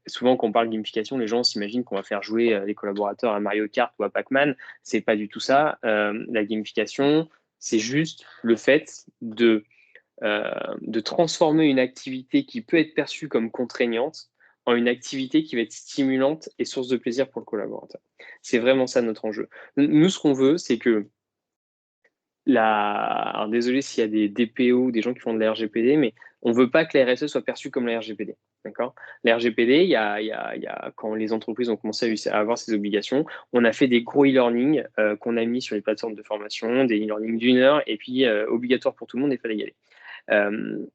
Souvent, quand on parle de gamification, les gens s'imaginent qu'on va faire jouer les collaborateurs à Mario Kart ou à Pac-Man. C'est pas du tout ça. La gamification, c'est juste le fait de transformer une activité qui peut être perçue comme contraignante en une activité qui va être stimulante et source de plaisir pour le collaborateur. C'est vraiment ça notre enjeu. Nous, ce qu'on veut, c'est que alors désolé s'il y a des DPO, des gens qui font de la RGPD, mais on ne veut pas que la RSE soit perçue comme la RGPD. D'accord? La RGPD, quand les entreprises ont commencé à avoir ces obligations, on a fait des gros e-learning qu'on a mis sur les plateformes de formation, des e-learning d'une heure, et puis obligatoire pour tout le monde, il fallait y aller.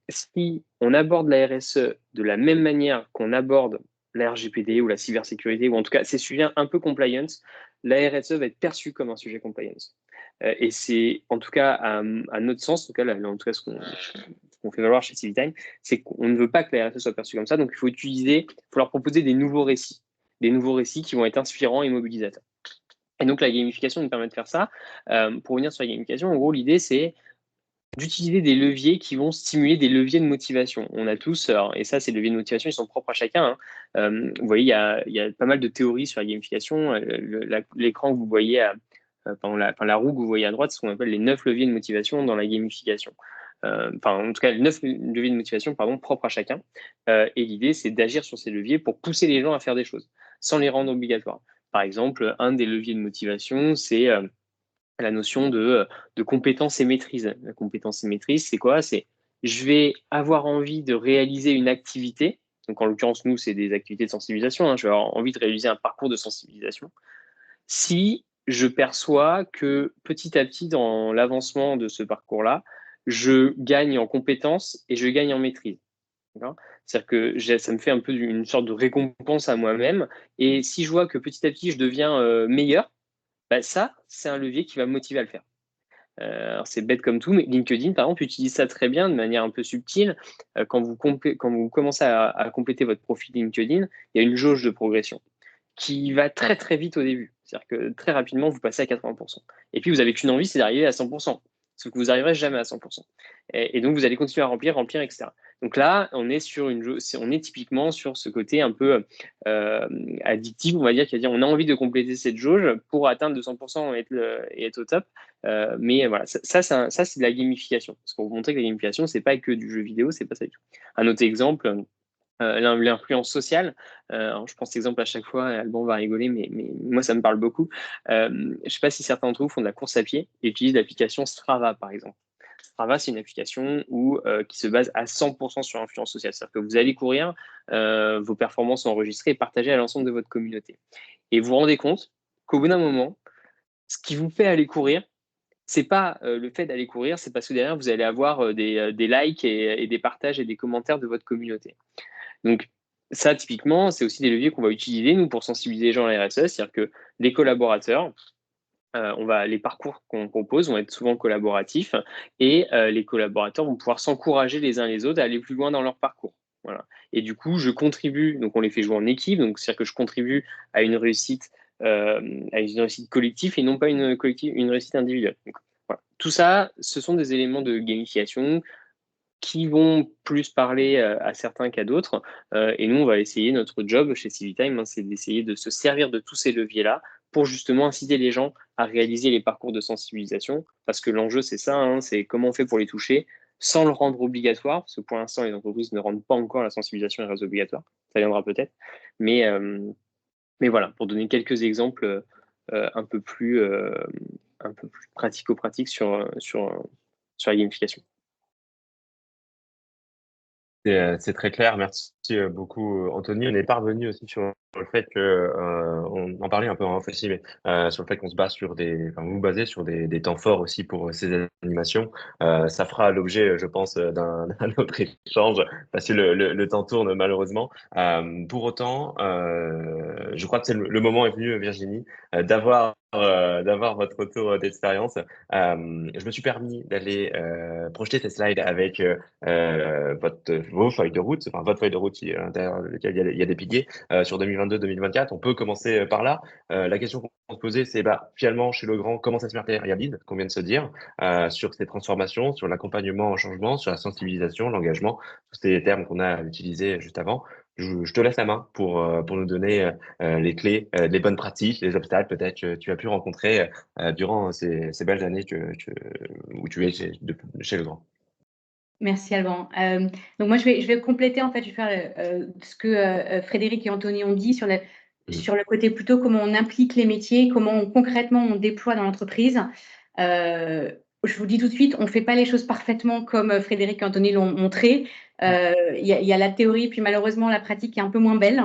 Si on aborde la RSE de la même manière qu'on aborde la RGPD ou la cybersécurité, ou en tout cas ces sujets un peu compliance, la RSE va être perçue comme un sujet compliance. Et c'est en tout cas à notre sens, en tout cas ce qu'on fait valoir chez Civitime, c'est qu'on ne veut pas que la RSE soit perçue comme ça, donc il faut leur proposer des nouveaux récits qui vont être inspirants et mobilisateurs. Et donc la gamification nous permet de faire ça. Pour revenir sur la gamification, en gros l'idée c'est d'utiliser des leviers qui vont stimuler des leviers de motivation. On a tous, et ça, ces leviers de motivation, ils sont propres à chacun, hein. Vous voyez, il y a pas mal de théories sur la gamification. L'écran que vous voyez, la roue que vous voyez à droite, c'est ce qu'on appelle les 9 leviers de motivation dans la gamification. En tout cas, les 9 leviers de motivation, propres à chacun. Et l'idée, c'est d'agir sur ces leviers pour pousser les gens à faire des choses, sans les rendre obligatoires. Par exemple, un des leviers de motivation, c'est la notion de compétence et maîtrise. La compétence et maîtrise, c'est quoi? C'est je vais avoir envie de réaliser une activité. Donc, en l'occurrence, nous, c'est des activités de sensibilisation, hein. Je vais avoir envie de réaliser un parcours de sensibilisation. Si je perçois que petit à petit, dans l'avancement de ce parcours-là, je gagne en compétence et je gagne en maîtrise. C'est-à-dire que ça me fait un peu une sorte de récompense à moi-même. Et si je vois que petit à petit, je deviens meilleur, ça, c'est un levier qui va me motiver à le faire. Alors c'est bête comme tout, mais LinkedIn, par exemple, utilise ça très bien de manière un peu subtile. Quand vous commencez à compléter votre profil LinkedIn, il y a une jauge de progression qui va très très vite au début. C'est-à-dire que très rapidement, vous passez à 80%. Et puis, vous n'avez qu'une envie, c'est d'arriver à 100%. Sauf que vous n'arriverez jamais à 100%. Et donc, vous allez continuer à remplir, etc. Donc là, on est typiquement sur ce côté un peu addictif, on va dire, c'est-à-dire on a envie de compléter cette jauge pour atteindre 200% et être au top. Mais voilà, ça c'est de la gamification. Parce qu'on vous montrer que la gamification, c'est pas que du jeu vidéo, c'est pas ça du tout. Un autre exemple, l'influence sociale. Je prends cet exemple à chaque fois, Alban va rigoler, mais moi, ça me parle beaucoup. Je ne sais pas si certains d'entre vous font de la course à pied et utilisent l'application Strava, par exemple. Strava, c'est une application qui se base à 100% sur l'influence sociale. C'est-à-dire que vous allez courir, vos performances sont enregistrées et partagées à l'ensemble de votre communauté. Et vous vous rendez compte qu'au bout d'un moment, ce qui vous fait aller courir, c'est pas le fait d'aller courir, c'est parce que derrière, vous allez avoir des likes et des partages et des commentaires de votre communauté. Donc, ça, typiquement, c'est aussi des leviers qu'on va utiliser, nous, pour sensibiliser les gens à la RSE. C'est-à-dire que les collaborateurs, les parcours qu'on propose vont être souvent collaboratifs et les collaborateurs vont pouvoir s'encourager les uns les autres à aller plus loin dans leur parcours. Voilà. Et du coup, je contribue, donc on les fait jouer en équipe, donc c'est-à-dire que je contribue à une réussite collective et non pas une réussite individuelle. Donc, voilà. Tout ça, ce sont des éléments de gamification qui vont plus parler à certains qu'à d'autres. Et nous, on va essayer, notre job chez Civitime, c'est d'essayer de se servir de tous ces leviers-là pour justement inciter les gens à réaliser les parcours de sensibilisation. Parce que l'enjeu, c'est ça, c'est comment on fait pour les toucher sans le rendre obligatoire, parce que pour l'instant, les entreprises ne rendent pas encore la sensibilisation et le réseau obligatoire. Ça viendra peut-être. Mais voilà, pour donner quelques exemples un peu plus pratico-pratiques sur la gamification. C'est très clair. Merci beaucoup, Anthony. On est parvenu aussi sur le fait que, on en parlait un peu en off aussi, mais sur le fait qu'on se base sur vous vous basez sur des temps forts aussi pour ces animations. Ça fera l'objet, je pense, d'un autre échange parce que le temps tourne malheureusement. Pour autant, je crois que le moment est venu, Virginie, d'avoir votre retour d'expérience. Je me suis permis d'aller projeter ces slides avec vos feuilles de route, enfin votre feuille de route à l'intérieur de laquelle il y a des piliers sur 2022-2024. On peut commencer par là. La question qu'on se posait, c'est finalement chez Legrand, comment ça se matérialise, qu'on vient de se dire, sur ces transformations, sur l'accompagnement au changement, sur la sensibilisation, l'engagement, tous ces termes qu'on a utilisés juste avant. Je te laisse la main pour nous donner les clés, les bonnes pratiques, les obstacles peut-être que tu as pu rencontrer durant ces belles années où tu es chez Legrand. Merci Alban. Donc moi je vais compléter, en fait, je vais faire ce que Frédéric et Anthony ont dit sur le côté plutôt comment on implique les métiers, comment concrètement on déploie dans l'entreprise. Je vous dis tout de suite, on ne fait pas les choses parfaitement comme Frédéric et Anthony l'ont montré. Il y a la théorie, puis malheureusement la pratique est un peu moins belle.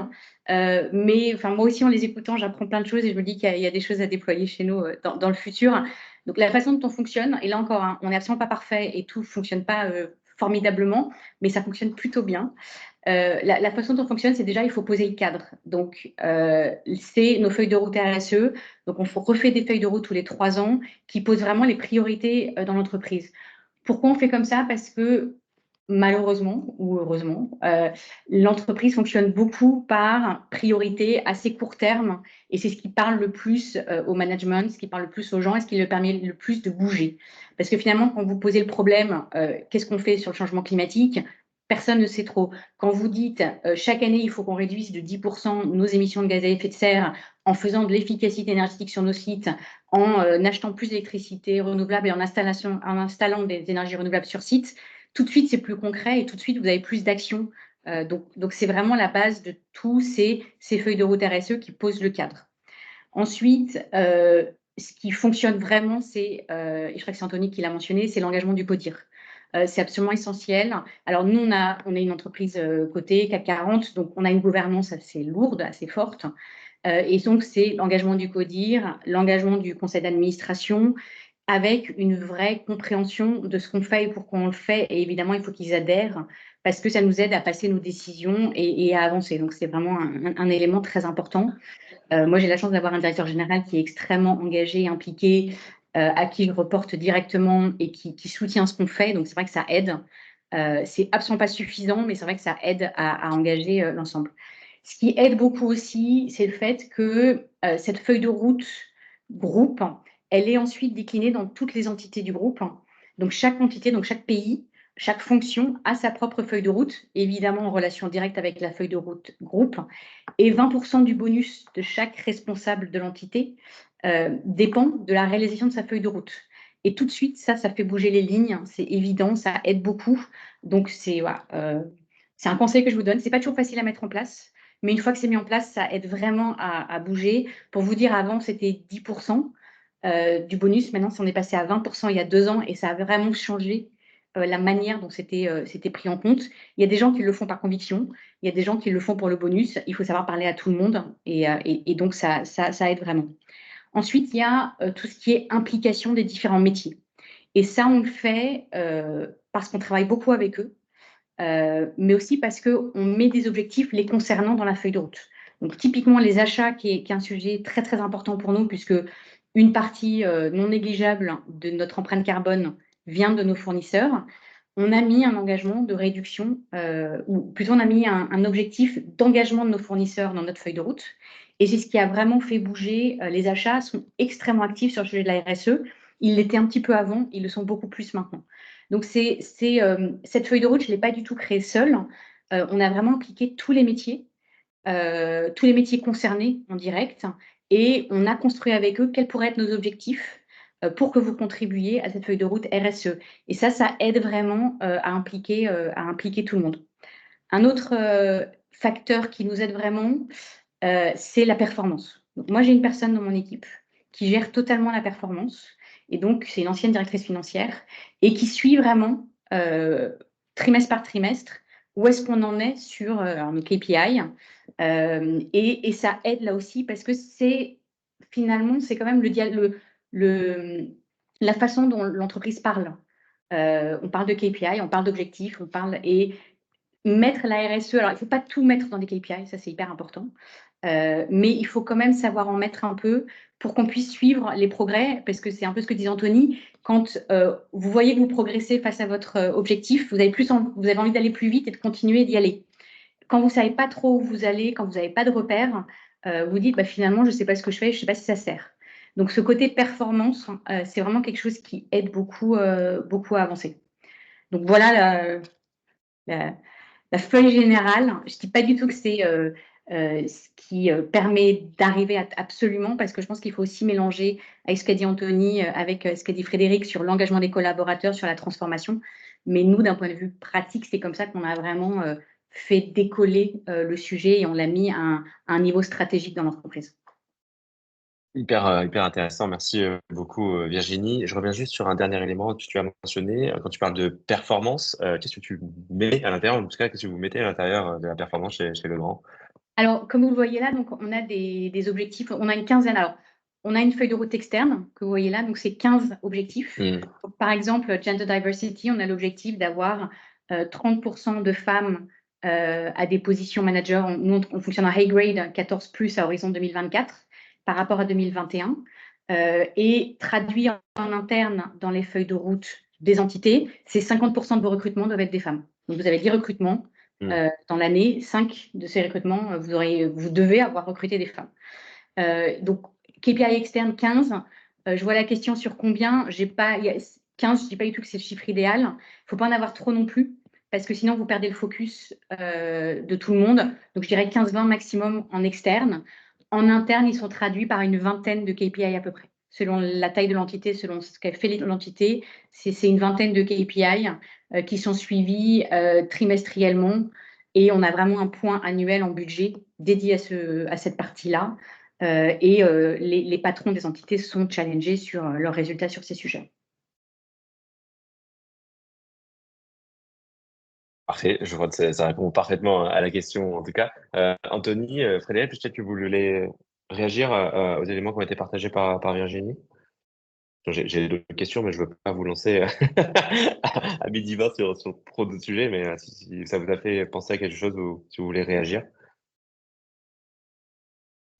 Mais enfin, moi aussi, en les écoutant, j'apprends plein de choses et je me dis qu'il y a des choses à déployer chez nous dans le futur. Donc la façon dont on fonctionne, et là encore, on n'est absolument pas parfait et tout ne fonctionne pas formidablement, mais ça fonctionne plutôt bien. La façon dont on fonctionne, c'est déjà, il faut poser le cadre. Donc, c'est nos feuilles de route RSE. Donc, on refait des feuilles de route tous les 3 ans qui posent vraiment les priorités dans l'entreprise. Pourquoi on fait comme ça? Parce que malheureusement ou heureusement, l'entreprise fonctionne beaucoup par priorité assez court terme et c'est ce qui parle le plus au management, ce qui parle le plus aux gens et ce qui leur permet le plus de bouger. Parce que finalement, quand vous posez le problème, qu'est-ce qu'on fait sur le changement climatique? Personne ne sait trop. Quand vous dites chaque année, il faut qu'on réduise de 10% nos émissions de gaz à effet de serre en faisant de l'efficacité énergétique sur nos sites, en achetant plus d'électricité renouvelable et en installant des énergies renouvelables sur site, tout de suite, c'est plus concret et tout de suite, vous avez plus d'actions. Donc, c'est vraiment la base de tous ces feuilles de route RSE qui posent le cadre. Ensuite, ce qui fonctionne vraiment, et je crois que c'est Anthony qui l'a mentionné, c'est l'engagement du CODIR. C'est absolument essentiel. Alors, nous, on est une entreprise cotée, CAC 40, donc on a une gouvernance assez lourde, assez forte. Et donc, c'est l'engagement du CODIR, l'engagement du conseil d'administration, avec une vraie compréhension de ce qu'on fait et pourquoi on le fait. Et évidemment, il faut qu'ils adhèrent parce que ça nous aide à passer nos décisions et à avancer. Donc, c'est vraiment un élément très important. Moi, j'ai la chance d'avoir un directeur général qui est extrêmement engagé et impliqué à qui je reporte directement et qui soutient ce qu'on fait. Donc, c'est vrai que ça aide. C'est absolument pas suffisant, mais c'est vrai que ça aide à engager l'ensemble. Ce qui aide beaucoup aussi, c'est le fait que cette feuille de route groupe, elle est ensuite déclinée dans toutes les entités du groupe. Donc, chaque entité, donc chaque pays, chaque fonction a sa propre feuille de route, évidemment en relation directe avec la feuille de route groupe. Et 20% du bonus de chaque responsable de l'entité dépend de la réalisation de sa feuille de route. Et tout de suite, ça fait bouger les lignes, c'est évident, ça aide beaucoup. Donc, c'est voilà, un conseil que je vous donne. Ce n'est pas toujours facile à mettre en place, mais une fois que c'est mis en place, ça aide vraiment à bouger. Pour vous dire, avant, c'était 10% du bonus. Maintenant, on est passé à 20% il y a 2 ans et ça a vraiment changé la manière dont c'était pris en compte. Il y a des gens qui le font par conviction, il y a des gens qui le font pour le bonus. Il faut savoir parler à tout le monde et donc ça aide vraiment. Ensuite, il y a tout ce qui est implication des différents métiers. Et ça, on le fait parce qu'on travaille beaucoup avec eux, mais aussi parce qu'on met des objectifs les concernant dans la feuille de route. Donc, typiquement, les achats, qui est un sujet très, très important pour nous, puisque une partie non négligeable de notre empreinte carbone vient de nos fournisseurs. On a mis un engagement de réduction, ou plutôt on a mis un objectif d'engagement de nos fournisseurs dans notre feuille de route. Et c'est ce qui a vraiment fait bouger. Les achats sont extrêmement actifs sur le sujet de la RSE. Ils l'étaient un petit peu avant, ils le sont beaucoup plus maintenant. Donc, cette feuille de route, je ne l'ai pas du tout créée seule. On a vraiment impliqué tous les métiers concernés en direct, et on a construit avec eux quels pourraient être nos objectifs pour que vous contribuiez à cette feuille de route RSE. Et ça aide vraiment à impliquer tout le monde. Un autre facteur qui nous aide vraiment, c'est la performance. Donc, moi, j'ai une personne dans mon équipe qui gère totalement la performance, et donc c'est une ancienne directrice financière, et qui suit vraiment trimestre par trimestre où est-ce qu'on en est sur nos KPI. Et ça aide là aussi parce que finalement, c'est quand même la façon dont l'entreprise parle. On parle de KPI, on parle d'objectifs, et mettre la RSE. Alors, il ne faut pas tout mettre dans des KPI, ça c'est hyper important. Mais il faut quand même savoir en mettre un peu pour qu'on puisse suivre les progrès, parce que c'est un peu ce que disait Anthony. Quand vous voyez que vous progressez face à votre objectif, vous avez envie d'aller plus vite et de continuer d'y aller. Quand vous ne savez pas trop où vous allez, quand vous n'avez pas de repères, vous dites finalement, je ne sais pas ce que je fais, je ne sais pas si ça sert. Donc, ce côté performance, c'est vraiment quelque chose qui aide beaucoup, beaucoup à avancer. Donc, voilà la feuille générale. Je ne dis pas du tout que c'est ce qui permet d'arriver absolument, parce que je pense qu'il faut aussi mélanger avec ce qu'a dit Anthony, avec ce qu'a dit Frédéric sur l'engagement des collaborateurs, sur la transformation. Mais nous, d'un point de vue pratique, c'est comme ça qu'on a vraiment fait décoller le sujet et on l'a mis à un niveau stratégique dans l'entreprise. Hyper intéressant. Merci beaucoup, Virginie. Je reviens juste sur un dernier élément que tu as mentionné. Quand tu parles de performance, qu'est-ce que tu mets à l'intérieur, en tout cas, qu'est-ce que vous mettez à l'intérieur de la performance chez Legrand? Alors, comme vous le voyez là, donc, on a des objectifs. On a une quinzaine. Alors, on a une feuille de route externe que vous voyez là. Donc, c'est 15 objectifs. Donc, par exemple, Gender Diversity, on a l'objectif d'avoir 30% de femmes à des positions managers. Nous, on fonctionne en high grade 14+ à horizon 2024 par rapport à 2021. Et traduit en interne dans les feuilles de route des entités, c'est 50% de vos recrutements doivent être des femmes. Donc, vous avez 10 recrutements. Dans l'année, 5 de ces recrutements, vous devez avoir recruté des femmes. Donc, KPI externe, 15. Je vois la question sur combien. 15, je ne dis pas du tout que c'est le chiffre idéal. Il ne faut pas en avoir trop non plus, parce que sinon, vous perdez le focus de tout le monde. Donc, je dirais 15-20 maximum en externe. En interne, ils sont traduits par une vingtaine de KPI à peu près. Selon la taille de l'entité, selon ce qu'a fait l'entité, c'est une vingtaine de KPI qui sont suivis trimestriellement. Et on a vraiment un point annuel en budget dédié à cette partie-là. Les patrons des entités sont challengés sur leurs résultats sur ces sujets. Parfait, je vois que ça répond parfaitement à la question, en tout cas. Anthony, Frédéric, peut-être que vous voulez réagir aux éléments qui ont été partagés par Virginie? J'ai d'autres questions, mais je ne veux pas vous lancer à midi 20 sur trop d'autres sujets, mais si ça vous a fait penser à quelque chose ou si vous voulez réagir.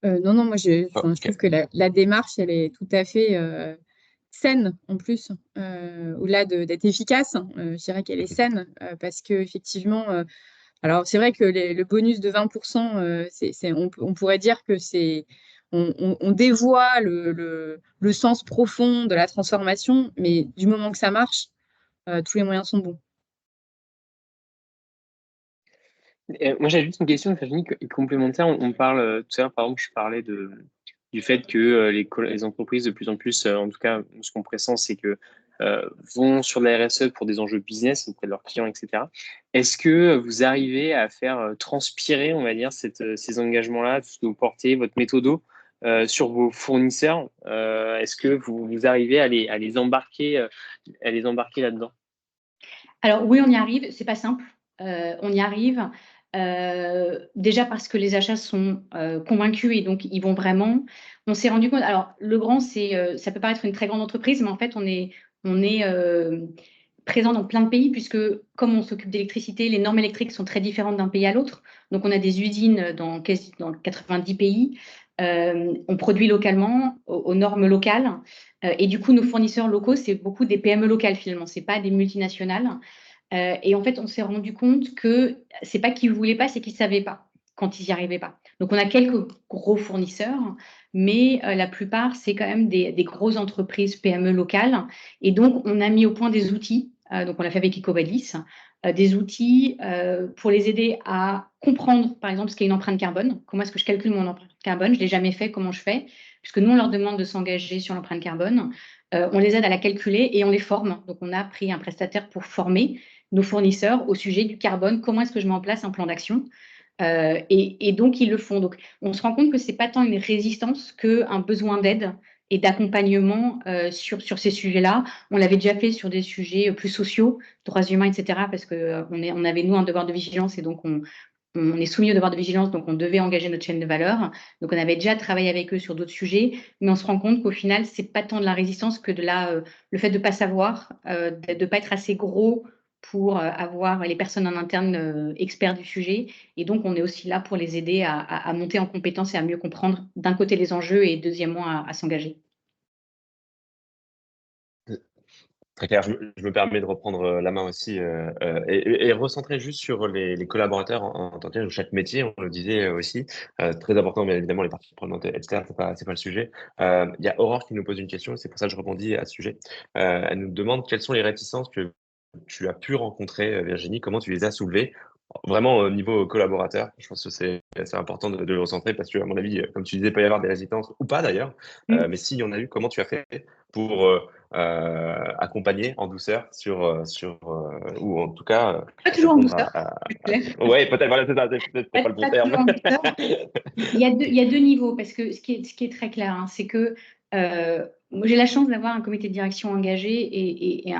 Non, moi, je trouve que la démarche, elle est tout à fait saine en plus, au-delà d'être efficace, je dirais qu'elle est saine parce qu'effectivement, alors c'est vrai que le bonus de 20%, on pourrait dire que on dévoie le sens profond de la transformation, mais du moment que ça marche, tous les moyens sont bons. Moi, j'avais juste une question, Virginie, complémentaire. On parle tout à l'heure, par exemple, je parlais du fait que les entreprises, de plus en plus, en tout cas, ce qu'on pressent, c'est que vont sur la RSE pour des enjeux business auprès de leurs clients, etc. Est-ce que vous arrivez à faire transpirer, on va dire, ces engagements-là, tout ce que vous portez, votre méthodo, sur vos fournisseurs? Est-ce que vous arrivez à les embarquer là-dedans? Alors oui, on y arrive, c'est pas simple. On y arrive déjà parce que les achats sont convaincus et donc ils vont vraiment. On s'est rendu compte. Alors le grand, ça peut paraître une très grande entreprise, mais en fait on est présent dans plein de pays puisque comme on s'occupe d'électricité, les normes électriques sont très différentes d'un pays à l'autre. Donc on a des usines dans 90 pays. On produit localement aux normes locales. Et du coup, nos fournisseurs locaux, c'est beaucoup des PME locales finalement, c'est pas des multinationales. Et en fait, on s'est rendu compte que c'est pas qu'ils voulaient pas, c'est qu'ils savaient pas quand ils y arrivaient pas. Donc, on a quelques gros fournisseurs, mais la plupart, c'est quand même des grosses entreprises PME locales. Et donc, on a mis au point des outils. Donc, on l'a fait avec Ecovadis, des outils pour les aider à comprendre, par exemple, ce qu'est une empreinte carbone. Comment est-ce que je calcule mon empreinte carbone? Je l'ai jamais fait. Comment je fais? Puisque nous, on leur demande de s'engager sur l'empreinte carbone. On les aide à la calculer et on les forme. Donc, on a pris un prestataire pour former nos fournisseurs au sujet du carbone. Comment est-ce que je mets en place un plan d'action? Et donc, ils le font. Donc, on se rend compte que ce n'est pas tant une résistance qu'un besoin d'aide et d'accompagnement sur ces sujets-là. On l'avait déjà fait sur des sujets plus sociaux, droits humains, etc., parce qu'on avait, nous, un devoir de vigilance et donc on est soumis au devoir de vigilance, donc on devait engager notre chaîne de valeur. Donc, on avait déjà travaillé avec eux sur d'autres sujets, mais on se rend compte qu'au final, ce n'est pas tant de la résistance que le fait de ne pas savoir, de ne pas être assez gros pour avoir les personnes en interne experts du sujet. Et donc, on est aussi là pour les aider à monter en compétences et à mieux comprendre, d'un côté, les enjeux et deuxièmement, à s'engager. Très clair, je me permets de reprendre la main aussi et recentrer juste sur les collaborateurs en tant que tel, chaque métier, on le disait aussi. Très important, bien évidemment, les parties prenantes externes, c'est pas le sujet. Il y a Aurore qui nous pose une question, c'est pour ça que je rebondis à ce sujet. Elle nous demande quelles sont les réticences que tu as pu rencontrer, Virginie, comment tu les as soulevées, vraiment au niveau collaborateur. Je pense que c'est important de le recentrer parce que, à mon avis, comme tu disais, il peut y avoir des résistances ou pas d'ailleurs. Mais s'il y en a eu, comment tu as fait pour accompagner en douceur ou en tout cas Pas toujours en répondre douceur. Ouais, peut-être, voilà, c'est ça, c'est peut-être pas le bon terme. Il y a deux niveaux, parce que ce qui est très clair, hein, c'est que j'ai la chance d'avoir un comité de direction engagé et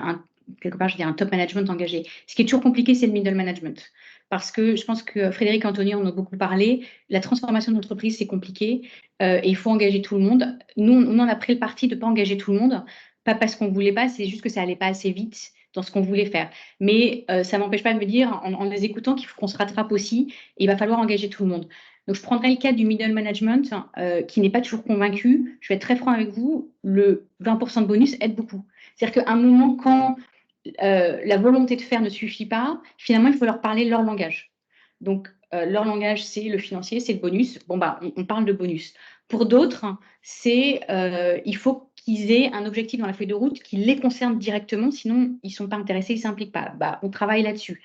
quelque part, je dirais un top management engagé. Ce qui est toujours compliqué, c'est le middle management. Parce que je pense que Frédéric et Anthony en ont beaucoup parlé. La transformation d'entreprise, c'est compliqué et il faut engager tout le monde. Nous, on en a pris le parti de ne pas engager tout le monde, pas parce qu'on ne voulait pas, c'est juste que ça n'allait pas assez vite dans ce qu'on voulait faire. Mais ça ne m'empêche pas de me dire, en les écoutant, qu'il faut qu'on se rattrape aussi et il va falloir engager tout le monde. Donc, je prendrai le cas du middle management qui n'est pas toujours convaincu. Je vais être très franc avec vous, le 20% de bonus aide beaucoup. C'est-à-dire qu'à un moment, quand la volonté de faire ne suffit pas, finalement, il faut leur parler leur langage. Donc, leur langage, c'est le financier, c'est le bonus. Bon, bah, on parle de bonus. Pour d'autres, c'est il faut qu'ils aient un objectif dans la feuille de route qui les concerne directement, sinon ils ne sont pas intéressés, ils ne s'impliquent pas. Bah, on travaille là-dessus.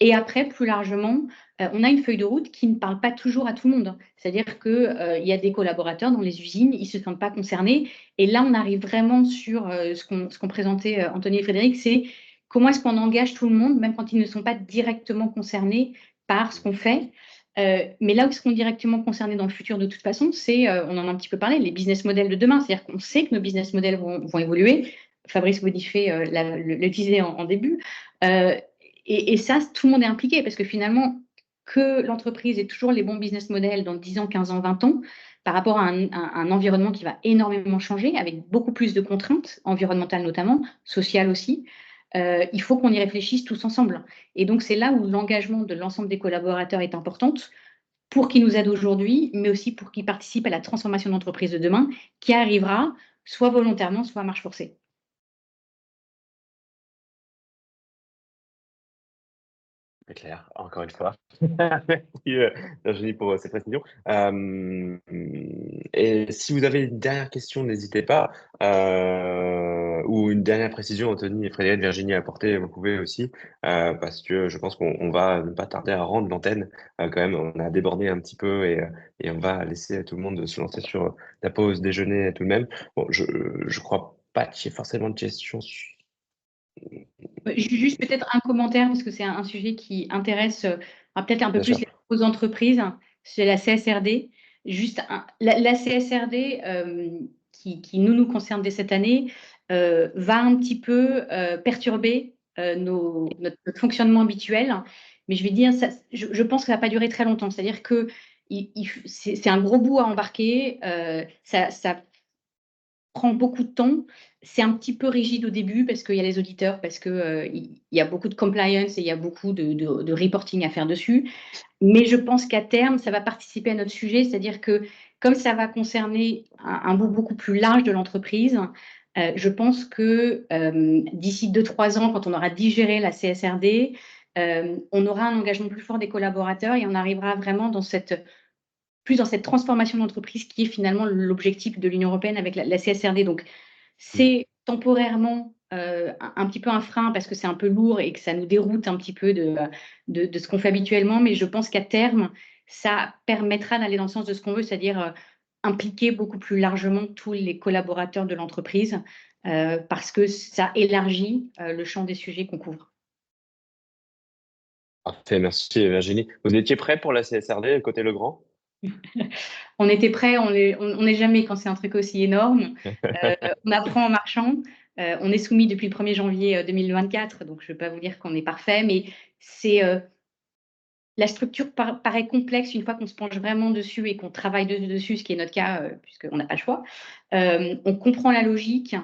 Et après, plus largement, on a une feuille de route qui ne parle pas toujours à tout le monde. C'est-à-dire qu'il y a des collaborateurs dans les usines, ils ne se sentent pas concernés. Et là, on arrive vraiment sur ce qu'ont présenté Anthony et Frédéric, c'est comment est-ce qu'on engage tout le monde, même quand ils ne sont pas directement concernés par ce qu'on fait. Mais là où ils seront directement concernés dans le futur, de toute façon, c'est, on en a un petit peu parlé, les business models de demain. C'est-à-dire qu'on sait que nos business models vont évoluer. Fabrice Godifé le disait en début. Et ça, tout le monde est impliqué parce que finalement, que l'entreprise ait toujours les bons business models dans 10 ans, 15 ans, 20 ans, par rapport à un environnement qui va énormément changer, avec beaucoup plus de contraintes, environnementales notamment, sociales aussi, il faut qu'on y réfléchisse tous ensemble. Et donc, c'est là où l'engagement de l'ensemble des collaborateurs est importante pour qu'ils nous aident aujourd'hui, mais aussi pour qu'ils participent à la transformation d'entreprise de demain, qui arrivera soit volontairement, soit à marche forcée. Très clair, encore une fois. Merci, Virginie, pour ces précisions. Et si vous avez une dernière question, n'hésitez pas. Ou une dernière précision, Anthony et Frédéric, Virginie a apporté, vous pouvez aussi, parce que je pense qu'on va ne pas tarder à rendre l'antenne. Quand même, on a débordé un petit peu et on va laisser tout le monde se lancer sur la pause déjeuner tout de même. Bon, je crois pas qu'il y ait forcément de questions. Juste peut-être un commentaire, parce que c'est un sujet qui intéresse peut-être un peu Bien plus sûr. les grosses entreprises, c'est la CSRD. Juste la CSRD, qui nous concerne dès cette année, va un petit peu perturber notre fonctionnement habituel. Mais je vais dire, je pense que ça ne va pas durer très longtemps. C'est-à-dire que c'est un gros bout à embarquer. Ça prend beaucoup de temps. C'est un petit peu rigide au début parce qu'il y a les auditeurs, parce qu'il y a beaucoup de compliance et il y a beaucoup de reporting à faire dessus. Mais je pense qu'à terme, ça va participer à notre sujet, c'est-à-dire que comme ça va concerner un bout beaucoup plus large de l'entreprise, je pense que d'ici 2-3 ans, quand on aura digéré la CSRD, on aura un engagement plus fort des collaborateurs et on arrivera vraiment plus dans cette transformation d'entreprise qui est finalement l'objectif de l'Union européenne avec la CSRD. Donc, c'est temporairement un petit peu un frein parce que c'est un peu lourd et que ça nous déroute un petit peu de ce qu'on fait habituellement. Mais je pense qu'à terme, ça permettra d'aller dans le sens de ce qu'on veut, c'est-à-dire impliquer beaucoup plus largement tous les collaborateurs de l'entreprise parce que ça élargit le champ des sujets qu'on couvre. Parfait, merci Virginie. Vous étiez prêt pour la CSRD côté Legrand? On était prêts, on n'est jamais quand c'est un truc aussi énorme. On apprend en marchant. On est soumis depuis le 1er janvier 2024, donc je ne vais pas vous dire qu'on est parfait, mais la structure paraît complexe une fois qu'on se penche vraiment dessus et qu'on travaille dessus, ce qui est notre cas, puisqu'on n'a pas le choix. On comprend la logique.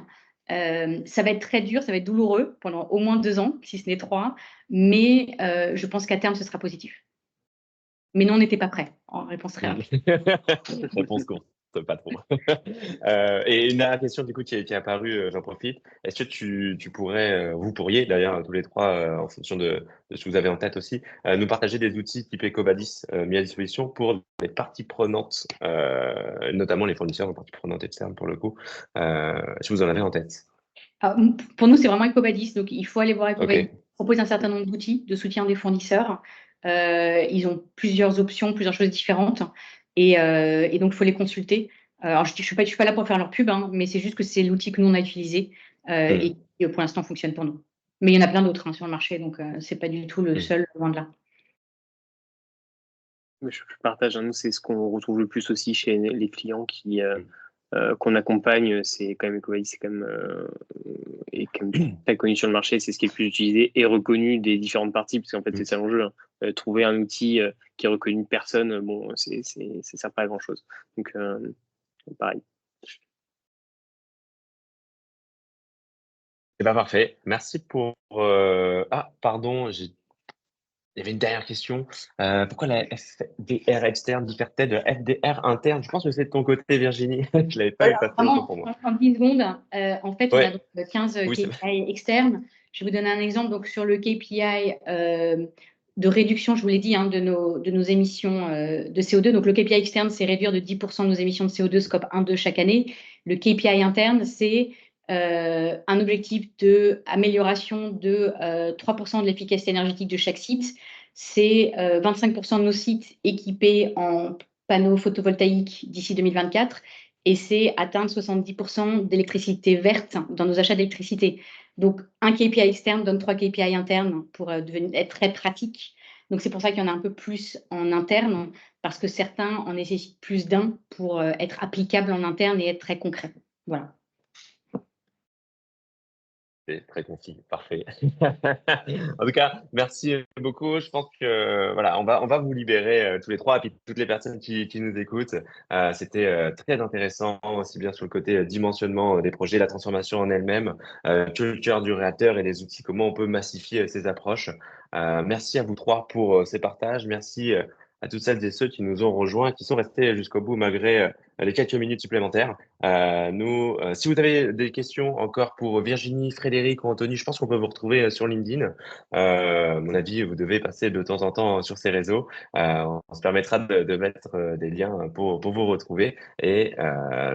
Ça va être très dur, ça va être douloureux pendant au moins 2 ans, si ce n'est 3, mais je pense qu'à terme, ce sera positif. Mais non, on n'était pas prêt, en réponse très rapide. Réponse courte, pas trop. Et une dernière question du coup qui est apparue, j'en profite. Est-ce que tu pourrais, vous pourriez d'ailleurs tous les trois, en fonction de ce que vous avez en tête aussi, nous partager des outils type EcoVadis mis à disposition pour les parties prenantes, notamment les fournisseurs, les parties prenantes externes pour le coup, si vous en avez en tête. Alors, pour nous, c'est vraiment EcoVadis, donc il faut aller voir EcoVadis. Ok. Ils proposent un certain nombre d'outils de soutien des fournisseurs. Ils ont plusieurs options, plusieurs choses différentes, et donc il faut les consulter. Alors, je ne suis pas là pour faire leur pub, hein, mais c'est juste que c'est l'outil que nous on a utilisé et qui pour l'instant fonctionne pour nous. Mais il y en a plein d'autres sur le marché, donc ce n'est pas du tout le seul, loin de là. Je partage, hein, nous, c'est ce qu'on retrouve le plus aussi chez les clients qu'on accompagne. C'est quand même EcoVadis, c'est quand même très connu sur le marché, c'est ce qui est le plus utilisé et reconnu des différentes parties, parce qu'en fait, c'est ça l'enjeu. Hein. Trouver un outil qui est reconnu de personne, bon, ça sert pas à grand chose. Donc, pareil. C'est pas parfait. Merci pour. Ah, pardon, il y avait une dernière question. Pourquoi la FDR externe diffère-t-elle de la FDR interne? Je pense que c'est de ton côté, Virginie. Je l'avais pas effacé autant pour moi. En 10 secondes, en fait, on a donc 15 Oui, KPI externes. Je vais vous donner un exemple. Donc, sur le KPI de réduction, je vous l'ai dit, hein, de nos émissions de CO2. Donc, le KPI externe, c'est réduire de 10% nos émissions de CO2 scope 1, 2 chaque année. Le KPI interne, c'est un objectif d'amélioration de 3% de l'efficacité énergétique de chaque site. C'est 25% de nos sites équipés en panneaux photovoltaïques d'ici 2024 et c'est atteindre 70% d'électricité verte dans nos achats d'électricité. Donc, un KPI externe donne 3 KPI internes pour être très pratique. Donc, c'est pour ça qu'il y en a un peu plus en interne, parce que certains en nécessitent plus d'un pour être applicables en interne et être très concrets. Voilà. c'est très concis, parfait. En tout cas, merci beaucoup. Je pense que voilà, on va vous libérer tous les trois, et puis toutes les personnes qui nous écoutent. C'était très intéressant, aussi bien sur le côté dimensionnement des projets, la transformation en elle-même, culture du réacteur et les outils, comment on peut massifier ces approches. Merci à vous trois pour ces partages. Merci à toutes celles et ceux qui nous ont rejoints, qui sont restés jusqu'au bout malgré les quelques minutes supplémentaires. Si vous avez des questions encore pour Virginie, Frédéric ou Anthony, je pense qu'on peut vous retrouver sur LinkedIn. À mon avis, vous devez passer de temps en temps sur ces réseaux. On se permettra de mettre des liens pour vous retrouver et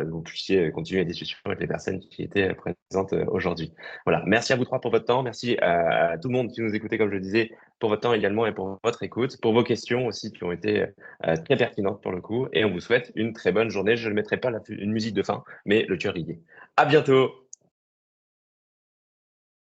vous puissiez continuer la discussion avec les personnes qui étaient présentes aujourd'hui. Voilà. Merci à vous trois pour votre temps. Merci à tout le monde qui nous écoutait, comme je le disais, pour votre temps également et pour votre écoute, pour vos questions aussi qui ont été très pertinentes pour le coup. Et on vous souhaite une très bonne journée. Je ne mettrai pas une musique de fin, mais le cœur y est. À bientôt!